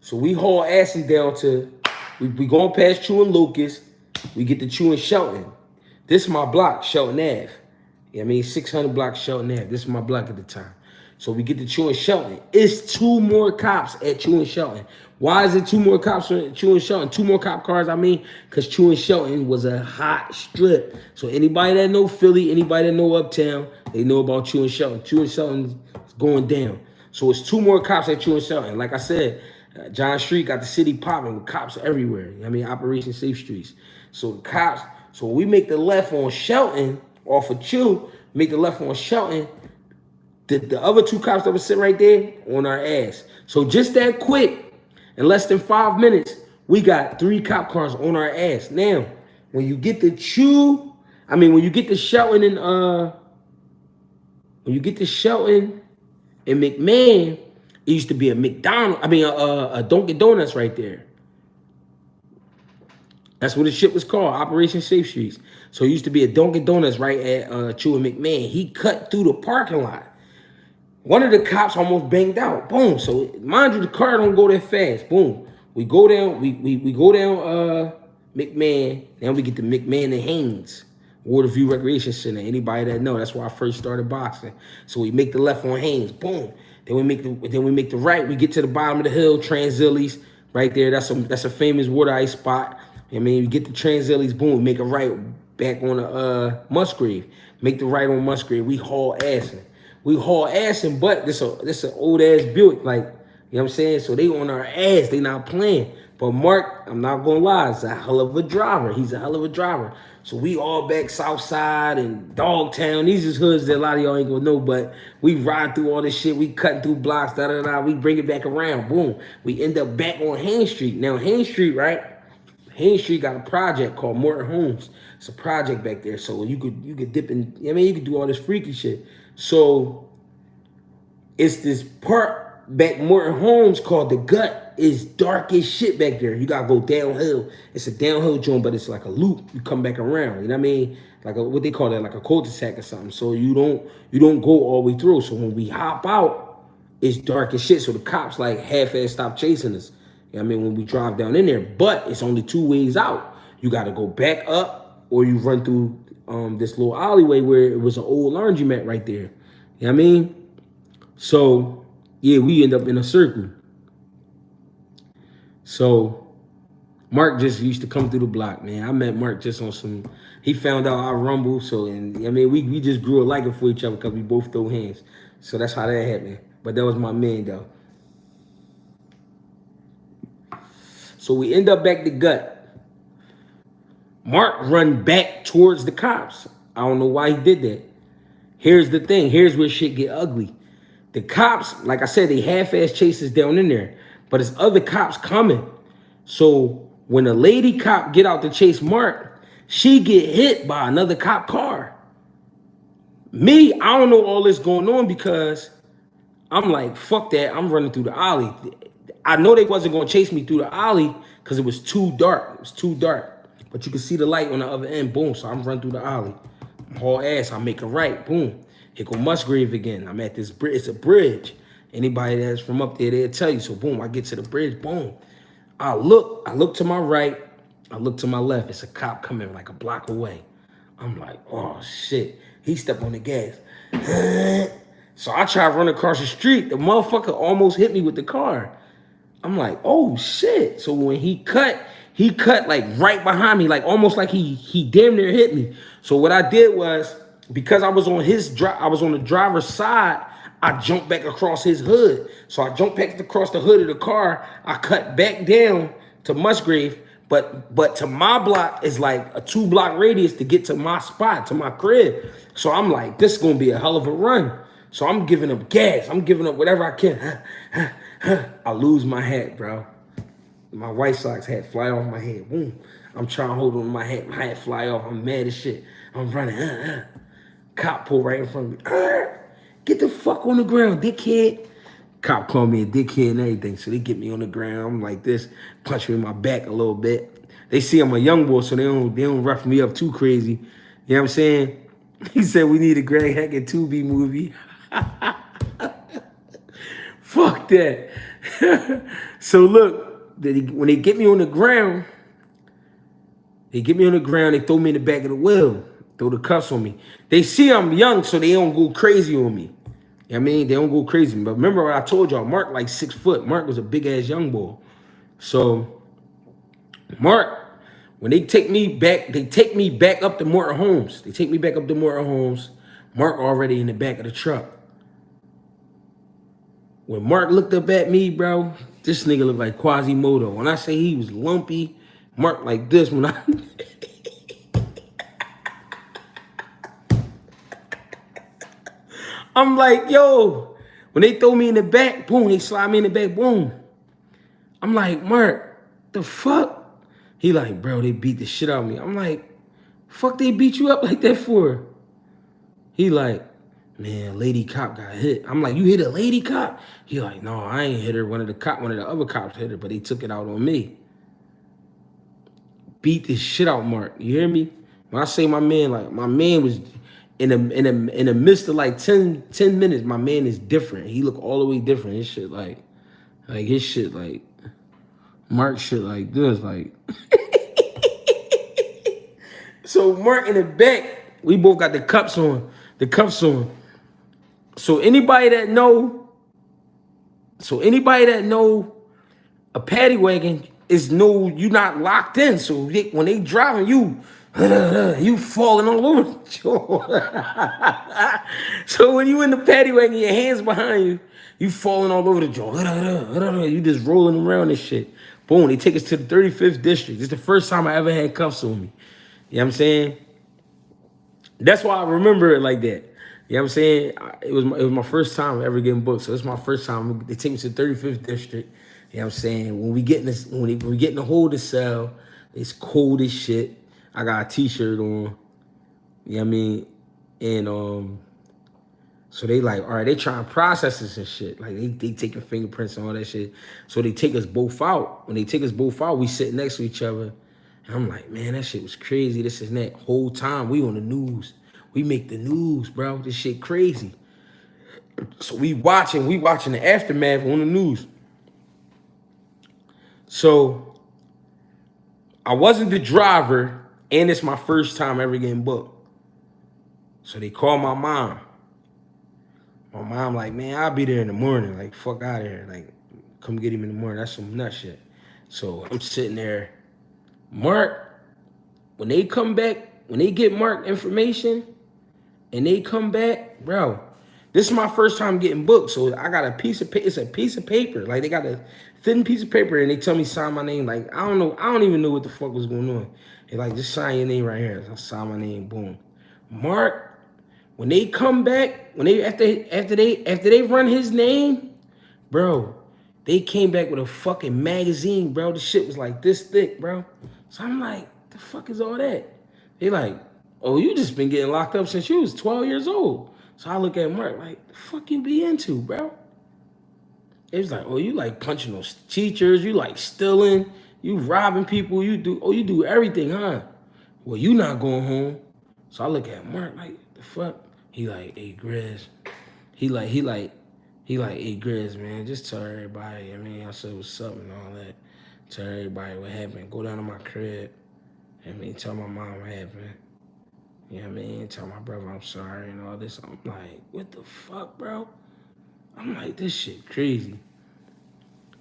So we haul Ashley down to, we going past Chew and Lucas. We get to Chew and Shelton. This is my block, Shelton Ave. You know what I mean? 600 block Shelton Ave. This is my block at the time. So we get to Chew and Shelton. It's 2 more cops at Chew and Shelton. Why is it 2 more cops at Chew and Shelton? 2 more cop cars, I mean, because Chew and Shelton was a hot strip. So anybody that know Philly, anybody that know Uptown, they know about Chew and Shelton. Chew and Shelton is going down. So it's 2 more cops at Chew and Shelton. Like I said, John Street got the city popping with cops everywhere. You know what I mean, Operation Safe Streets. So the cops, so when we make the left on Shelton, off of Chew, make the left on Shelton, the other 2 cops that were sitting right there on our ass. So just that quick, in less than 5 minutes, we got 3 cop cars on our ass. Now, when you get to Chew, when you get to Shelton and McMahon, it used to be a a Dunkin' Donuts right there. That's what the shit was called, Operation Safe Streets. So it used to be a Dunkin' Donuts right at Chew and McMahon. He cut through the parking lot. One of the cops almost banged out. Boom. So mind you, the car don't go that fast. Boom. We go down, we go down McMahon. Now we get to McMahon and Haynes, Waterview Recreation Center. Anybody that know, that's where I first started boxing. So we make the left on Haynes. Boom. Then we make the right. We get to the bottom of the hill, Transillies, right there. That's a famous water ice spot. I mean, we get to Transillies, boom, we make a right back on the Musgrave. Make the right on Musgrave. We haul assing. But this an old ass Buick, like, you know what I'm saying? So they on our ass, they not playing. But Mark, I'm not gonna lie, is a hell of a driver. He's a hell of a driver. So we all back South Side and Dogtown. These is hoods that a lot of y'all ain't gonna know, but we ride through all this shit. We cutting through blocks, da-da-da. We bring it back around, boom. We end up back on Haines Street. Now, Haines Street, right? Haines Street got a project called Morton Homes. It's a project back there. So you could dip in, you could do all this freaky shit. So it's this part back Morton Homes called the Gut. It's dark as shit back there. You gotta go downhill. It's a downhill joint, but it's like a loop. You come back around. You know what I mean? Like what they call that, like a cul-de-sac or something. So you don't go all the way through. So when we hop out, it's dark as shit. So the cops like half-ass stop chasing us. You know what I mean? When we drive down in there, but it's only 2 ways out. You got to go back up, or you run through this little alleyway where it was an old laundromat right there. You know what I mean? So, yeah, we end up in a circle. So, Mark just used to come through the block, man. I met Mark just on some, he found out I rumble, so, and I mean, we just grew a liking for each other because we both throw hands. So that's how that happened. But that was my man, though. So we end up back to Gut. Mark run back towards the cops. I don't know why he did that. Here's the thing. Here's where shit get ugly. The cops, like I said, they half-ass chases down in there. But there's other cops coming. So when a lady cop get out to chase Mark, she get hit by another cop car. Me, I don't know all this going on because I'm like, fuck that. I'm running through the alley. I know they wasn't going to chase me through the alley because it was too dark. It was too dark. But you can see the light on the other end. Boom. So I'm running through the alley. I'm haul ass. I make a right. Boom. Here go Musgrave again. I'm at this bridge. It's a bridge. Anybody that's from up there, they'll tell you. So boom, I get to the bridge. Boom. I look to my right. I look to my left. It's a cop coming like a block away. I'm like, oh, shit. He stepped on the gas. So I try to run across the street. The motherfucker almost hit me with the car. I'm like, oh shit. So when he cut like right behind me, like almost like he damn near hit me. So what I did was, because I was on I was on the driver's side, I jumped back across his hood. So I jumped back across the hood of the car. I cut back down to Musgrave, but to my block is like a 2-block radius to get to my spot, to my crib. So I'm like, this is gonna be a hell of a run. So I'm giving up gas. I'm giving up whatever I can. I lose my hat, bro. My White Sox hat fly off my head. Boom. I'm trying to hold on to my hat fly off. I'm mad as shit. I'm running. Cop pull right in front of me. Get the fuck on the ground, dickhead. Cop called me a dickhead and everything. So they get me on the ground. I'm like this, punch me in my back a little bit. They see I'm a young boy, so they don't rough me up too crazy. You know what I'm saying? He said we need a Greg Hackett 2B movie. Fuck that. So look, when they get me on the ground, they throw me in the back of the wheel, throw the cuffs on me. They see I'm young, so they don't go crazy on me. You know what I mean? They don't go crazy. But remember what I told y'all, Mark like 6 foot. Mark was a big ass young boy. So Mark, when they take me back up to Morton Homes. Mark already in the back of the truck. When Mark looked up at me, bro, this nigga looked like Quasimodo. When I say he was lumpy, Mark like this when I... I'm like, yo, when they throw me in the back, boom, they slide me in the back, boom. I'm like, Mark, the fuck? He like, bro, they beat the shit out of me. I'm like, fuck they beat you up like that for? He like, man, lady cop got hit. I'm like, you hit a lady cop? He like, no, I ain't hit her. One of the other cops hit her, but they took it out on me. Beat the shit out, Mark. You hear me? When I say my man, like my man was in the midst of like 10 minutes, my man is different. He look all the way different. His shit like his shit like Mark shit like this, like. So Mark in the back, we both got the cuffs on. So anybody that know a paddy wagon is you not locked in. So when they driving you falling all over the jaw. So when you in the paddy wagon, your hands behind you, you falling all over the jaw. You just rolling around this shit. Boom, they take us to the 35th district. It's the first time I ever had cuffs on me. You know what I'm saying? That's why I remember it like that. You know what I'm saying? It was my first time ever getting booked. So it's my first time. They take me to the 35th district. You know what I'm saying? When we get in the hold the cell, it's cold as shit. I got a t-shirt on. You know what I mean? And so they like, all right, they trying to process us and shit. Like they taking fingerprints and all that shit. So they take us both out. When they take us both out, we sit next to each other. And I'm like, man, that shit was crazy. This and that. Whole time we on the news. We make the news, bro. This shit crazy. So we watching the aftermath on the news. So I wasn't the driver, and it's my first time ever getting booked. So they call my mom. My mom like, man, I'll be there in the morning. Like, fuck out of here. Like, come get him in the morning. That's some nut shit. So I'm sitting there. Mark, when they come back, when they get Mark information and they come back, bro, this is my first time getting booked. So I got a piece of paper. It's a piece of paper. Like they got a thin piece of paper and they tell me sign my name. Like, I don't know. I don't even know what the fuck was going on. They like, just sign your name right here. So I sign my name, boom. Mark, when they come back, when they after they run his name, bro, they came back with a fucking magazine, bro. The shit was like this thick, bro. So I'm like, the fuck is all that? They like, oh, you just been getting locked up since you was 12 years old. So I look at Mark like, the fuck you be into, bro? It was like, oh, you like punching those teachers, you like stealing, you robbing people, you do everything, huh? Well, you not going home. So I look at Mark like, the fuck? He like, hey, Grizz. He like, hey, Grizz, man, just tell everybody. I mean, I said what's up and all that. Tell everybody what happened. Go down to my crib. I mean, tell my mom what happened. You know what I mean? Tell my brother I'm sorry and all this. I'm like, what the fuck, bro? I'm like, this shit crazy.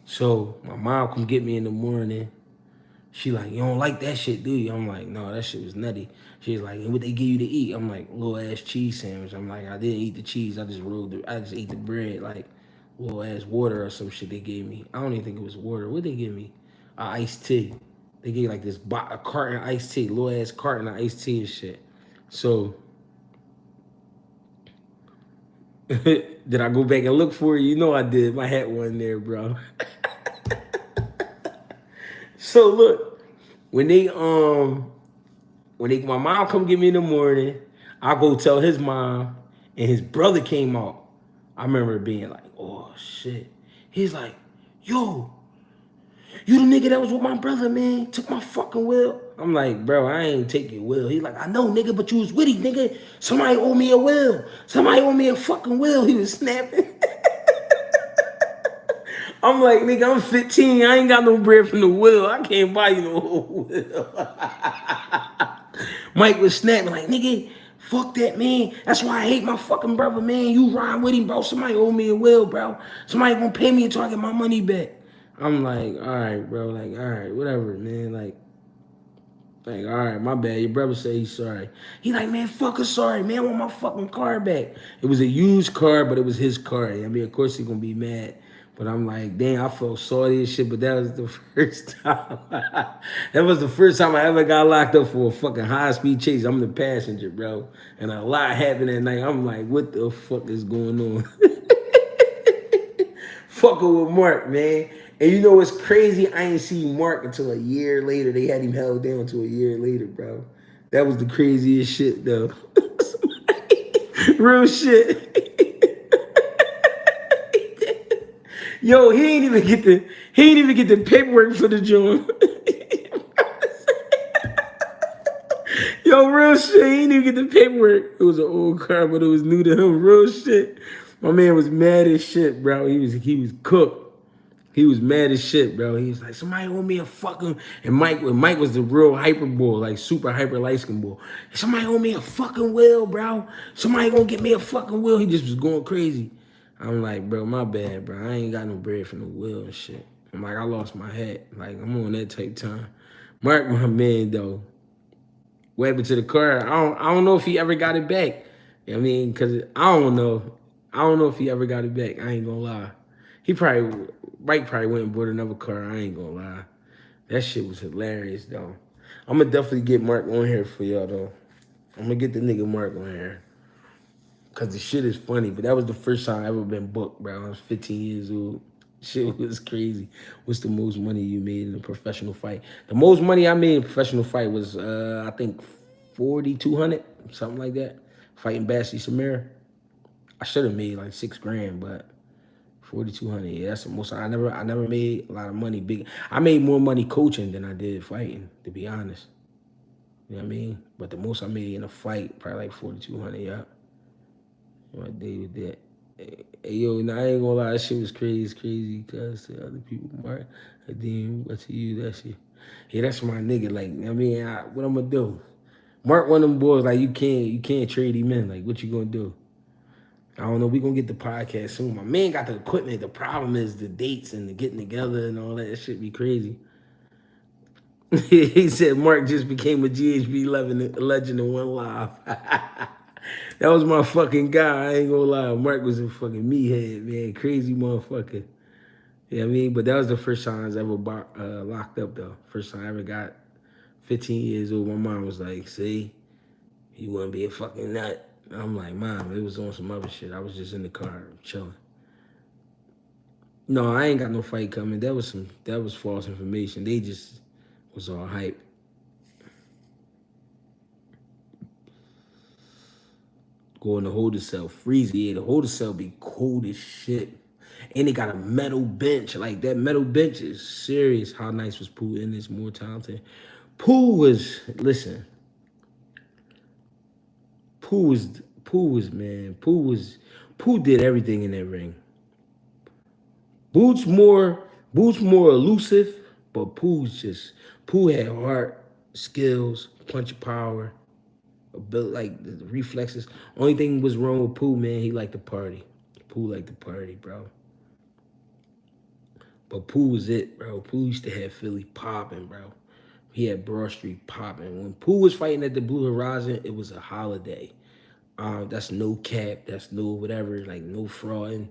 So my mom come get me in the morning. She like, you don't like that shit, do you? I'm like, no, that shit was nutty. She's like, and what they give you to eat? I'm like, little ass cheese sandwich. I'm like, I didn't eat the cheese. I just ate the bread, like little ass water or some shit they gave me. I don't even think it was water. What they give me? Iced tea. They gave like this a carton of iced tea, little ass carton of iced tea and shit. So did I go back and look for it? You know I did. My hat wasn't there, bro. So look, when they my mom come get me in the morning, I go tell his mom, and his brother came out. I remember being like, oh shit. He's like, yo, you the nigga that was with my brother, man. Took my fucking will. I'm like, bro, I ain't take your will. He's like, I know, nigga, but you was with him, nigga. Somebody owe me a will. Somebody owe me a fucking will. He was snapping. I'm like, nigga, I'm 15. I ain't got no bread from the will. I can't buy you no will. Mike was snapping like, nigga, fuck that, man. That's why I hate my fucking brother, man. You ride with him, bro. Somebody owe me a will, bro. Somebody gonna pay me until I get my money back. I'm like, all right, bro. Like, all right, whatever, man. Like, all right, my bad. Your brother say he's sorry. He like, man, fuck a sorry, man. I want my fucking car back. It was a used car, but it was his car. I mean, of course he gonna be mad. But I'm like, damn, I felt sorry and shit, but that was the first time. That was the first time I ever got locked up for a fucking high-speed chase. I'm the passenger, bro. And a lot happened that night. I'm like, what the fuck is going on? Fucking with Mark, man. And you know what's crazy? I ain't seen Mark until a year later. They had him held down to a year later, bro. That was the craziest shit, though. Real shit. Yo, he ain't even get the paperwork for the joint. Yo, real shit. He didn't even get the paperwork. It was an old car, but it was new to him. Real shit. My man was mad as shit, bro. He was cooked. He was mad as shit, bro. He was like, somebody owe me a fucking. And Mike was the real hyper bull, like super hyper light skin bull. Somebody owe me a fucking will, bro. Somebody gonna get me a fucking will. He just was going crazy. I'm like, bro, my bad, bro. I ain't got no bread for no will and shit. I'm like, I lost my hat. Like, I'm on that type time. Mark, my man, though. What happened to the car? I don't know if he ever got it back. I mean, cause I don't know. I don't know if he ever got it back. I ain't gonna lie. Mike probably went and bought another car. I ain't gonna lie. That shit was hilarious though. I'm gonna definitely get Mark on here for y'all though. I'm gonna get the nigga Mark on here. Cause the shit is funny, but that was the first time I ever been booked, bro. I was 15 years old. Shit was crazy. What's the most money you made in a professional fight? The most money I made in a professional fight was I think 4,200, something like that. Fighting Bassie Samir. I should have made like 6 grand, but 4,200. Yeah, that's the most. I never made a lot of money. Big. I made more money coaching than I did fighting, to be honest. You know what I mean? But the most I made in a fight, probably like 4,200. Yeah. What I did with that. Hey, yo, nah, I ain't gonna lie, that shit was crazy. It's crazy because to other people, Mark, and then what to you, that shit. Yeah, that's my nigga. Like, I mean, what I'm gonna do? Mark, one of them boys, like you can't trade him in. Like, what you gonna do? I don't know. We gonna get the podcast soon. My man got the equipment. The problem is the dates and the getting together and all that. That shit be crazy. He said Mark just became a GHB legend in one live. That was my fucking guy. I ain't gonna lie. Mark was a fucking meathead, man. Crazy motherfucker. Yeah, I mean, but that was the first time I was ever locked up, though. First time I ever got 15 years old. My mom was like, see, you wouldn't be a fucking nut. I'm like, Mom, it was on some other shit. I was just in the car chilling. No, I ain't got no fight coming. That was false information. They just was all hype. Going to hold cell, freeze. Yeah, the hold cell be cold as shit. And they got a metal bench. Like that metal bench is serious. How nice was Pooh in this? More talented. Pooh was, listen, Pooh did everything in that ring. Boots more elusive, but Pooh had heart, skills, punch power, ability, like the reflexes. Only thing was wrong with Pooh, man, he liked to party. Pooh liked to party, bro. But Pooh was it, bro. Pooh used to have Philly popping, bro. He had Broad Street popping. When Pooh was fighting at the Blue Horizon, it was a holiday. That's no cap. That's no whatever. Like no fraud.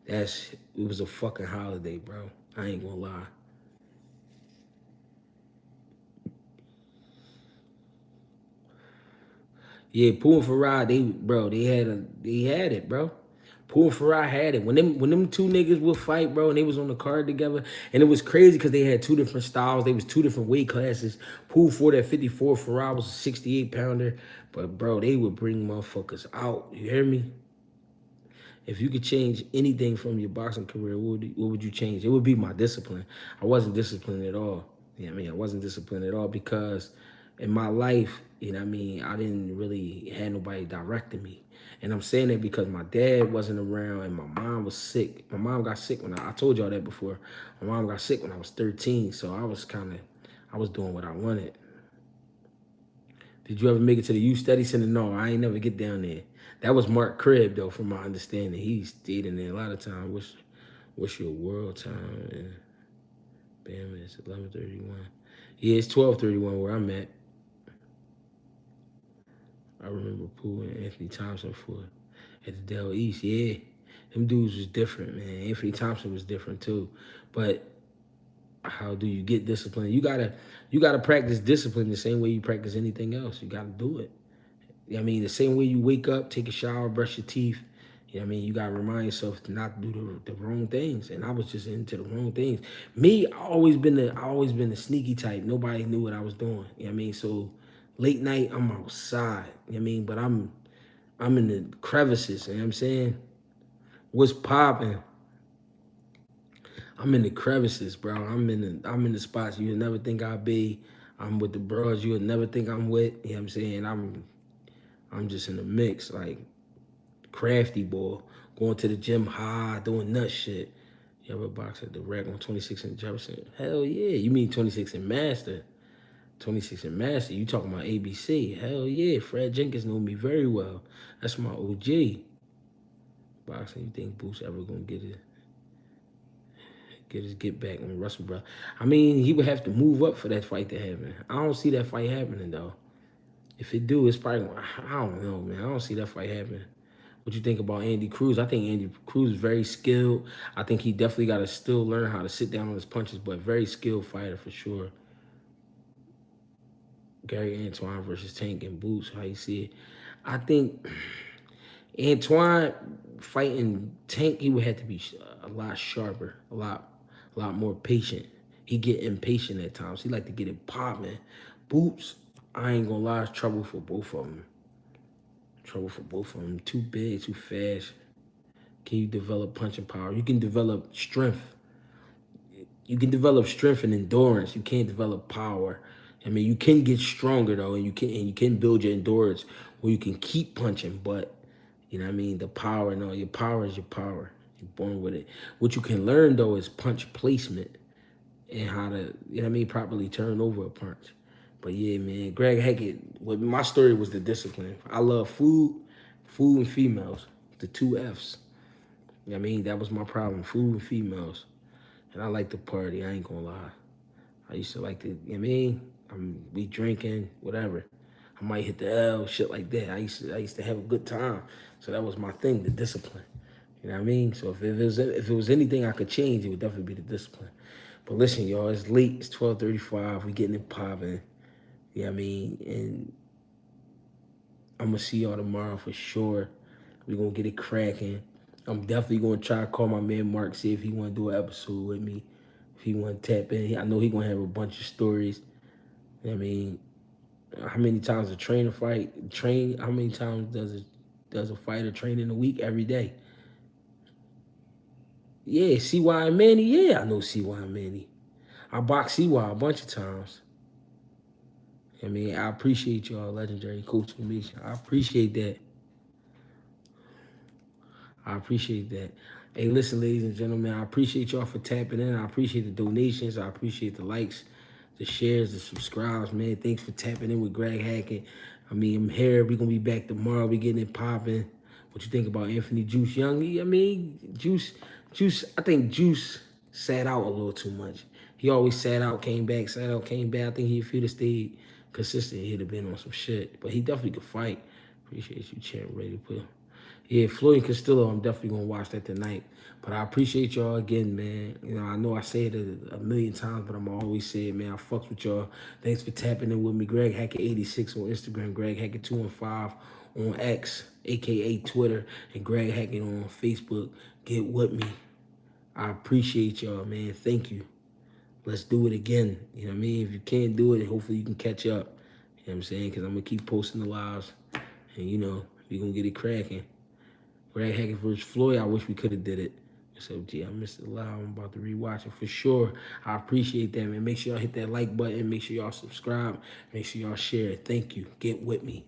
It was a fucking holiday, bro. I ain't gonna lie. Yeah, Pooh and Farah, they had it, bro. Pooh and Farah had it. When them two niggas would fight, bro, and they was on the card together, and it was crazy because they had two different styles. They was two different weight classes. Pooh fought at 54, Farah was a 68 pounder. But bro, they would bring motherfuckers out. You hear me? If you could change anything from your boxing career, what would you change? It would be my discipline. I wasn't disciplined at all. You know what I mean? I wasn't disciplined at all because in my life, you know what I mean, I didn't really have nobody directing me. And I'm saying that because my dad wasn't around and my mom was sick. My mom got sick when I told y'all that before. My mom got sick when I was 13, so I was doing what I wanted. Did you ever make it to the youth study center? No, I ain't never get down there. That was Mark Cribb, though, from my understanding. He stayed in there a lot of time. What's your world time? And bam, it's 11:31. Yeah, it's 12:31 where I'm at. I remember Pooh and Anthony Thompson for at the Dell East. Yeah, them dudes was different, man. Anthony Thompson was different too. But how do you get discipline? You gotta practice discipline the same way you practice anything else. You gotta do it. You know what I mean? The same way you wake up, take a shower, brush your teeth. You know what I mean? You gotta remind yourself to not do the wrong things. And I was just into the wrong things. Me, I always been the sneaky type. Nobody knew what I was doing. You know what I mean? So late night, I'm outside. You know what I mean? But I'm in the crevices, you know what I'm saying? What's popping? I'm in the crevices, bro. I'm in the spots you would never think I'd be. I'm with the bros you would never think I'm with. You know what I'm saying? I'm just in the mix, like crafty boy, going to the gym high, doing nut shit. You ever box at the rack on 26 and Jefferson? Hell yeah. You mean 26 and Master? 26 and Master. You talking about ABC? Hell yeah. Fred Jenkins know me very well. That's my OG. Boxing, you think Boots ever gonna get his get back on Russell, bro? I mean, he would have to move up for that fight to happen. I don't see that fight happening though. If it do, it's probably I don't know, man. I don't see that fight happening. What you think about Andy Cruz? I think Andy Cruz is very skilled. I think he definitely got to still learn how to sit down on his punches, but very skilled fighter for sure. Gary Antoine versus Tank and Boots, how you see it? I think Antoine fighting Tank, he would have to be a lot sharper, a lot more patient. He get impatient at times. He like to get it popping. Boots, I ain't gonna lie, it's trouble for both of them. Trouble for both of them. Too big, too fast. Can you develop punching power? You can develop strength. You can develop strength and endurance. You can't develop power. I mean, you can get stronger though, and you can build your endurance where you can keep punching. But you know what I mean, the power, no, your power is your power. You're born with it. What you can learn though is punch placement and how to, you know what I mean, properly turn over a punch. But yeah, man, Greg Hackett. What my story was the discipline. I love food and females, the two F's. You know what I mean, that was my problem, food and females. And I like to party, I ain't gonna lie. I used to like to, you know what I mean? We drinking, whatever. I might hit the L, shit like that. I used to have a good time. So that was my thing, the discipline. You know what I mean? So if it was anything I could change, it would definitely be the discipline. But listen, y'all, it's late. It's 12:35. We getting it popping. You know what I mean? And I'm gonna see y'all tomorrow for sure. We gonna get it cracking. I'm definitely gonna try to call my man Mark, see if he wanna do an episode with me. If he wanna tap in. I know he gonna have a bunch of stories. You know what I mean, how many times a trainer fight train? How many times does a fighter train in a week? Every day. Yeah, CY and Manny. Yeah, I know CY and Manny. I boxed CY a bunch of times. I mean, I appreciate y'all, legendary coach Misha. I appreciate that. I appreciate that. Hey, listen, ladies and gentlemen, I appreciate y'all for tapping in. I appreciate the donations. I appreciate the likes, the shares, the subscribes, man. Thanks for tapping in with Greg Hackett. I mean, I'm here. We're going to be back tomorrow. We getting it popping. What you think about Anthony Juice Young? I mean, Juice, I think Juice sat out a little too much. He always sat out, came back, sat out, came back. I think if he'd have stayed consistent, he'd have been on some shit. But he definitely could fight. Appreciate you, champ. Ready to put. Yeah, Floyd Castillo, I'm definitely gonna watch that tonight. But I appreciate y'all again, man. You know I say it a million times, but I'm always say it, man. I fucks with y'all. Thanks for tapping in with me. Greg Hackett86 on Instagram, Greg Hackett215 on X, aka Twitter, and Greg Hackett on Facebook. Get with me. I appreciate y'all, man. Thank you. Let's do it again. You know what I mean? If you can't do it, hopefully you can catch up. You know what I'm saying? Because I'm going to keep posting the lives. And, you know, we're going to get it cracking. Greg Hackett versus Floyd, I wish we could have did it. So, gee, I missed it live. I'm about to rewatch it for sure. I appreciate that, man. Make sure y'all hit that like button. Make sure y'all subscribe. Make sure y'all share it. Thank you. Get with me.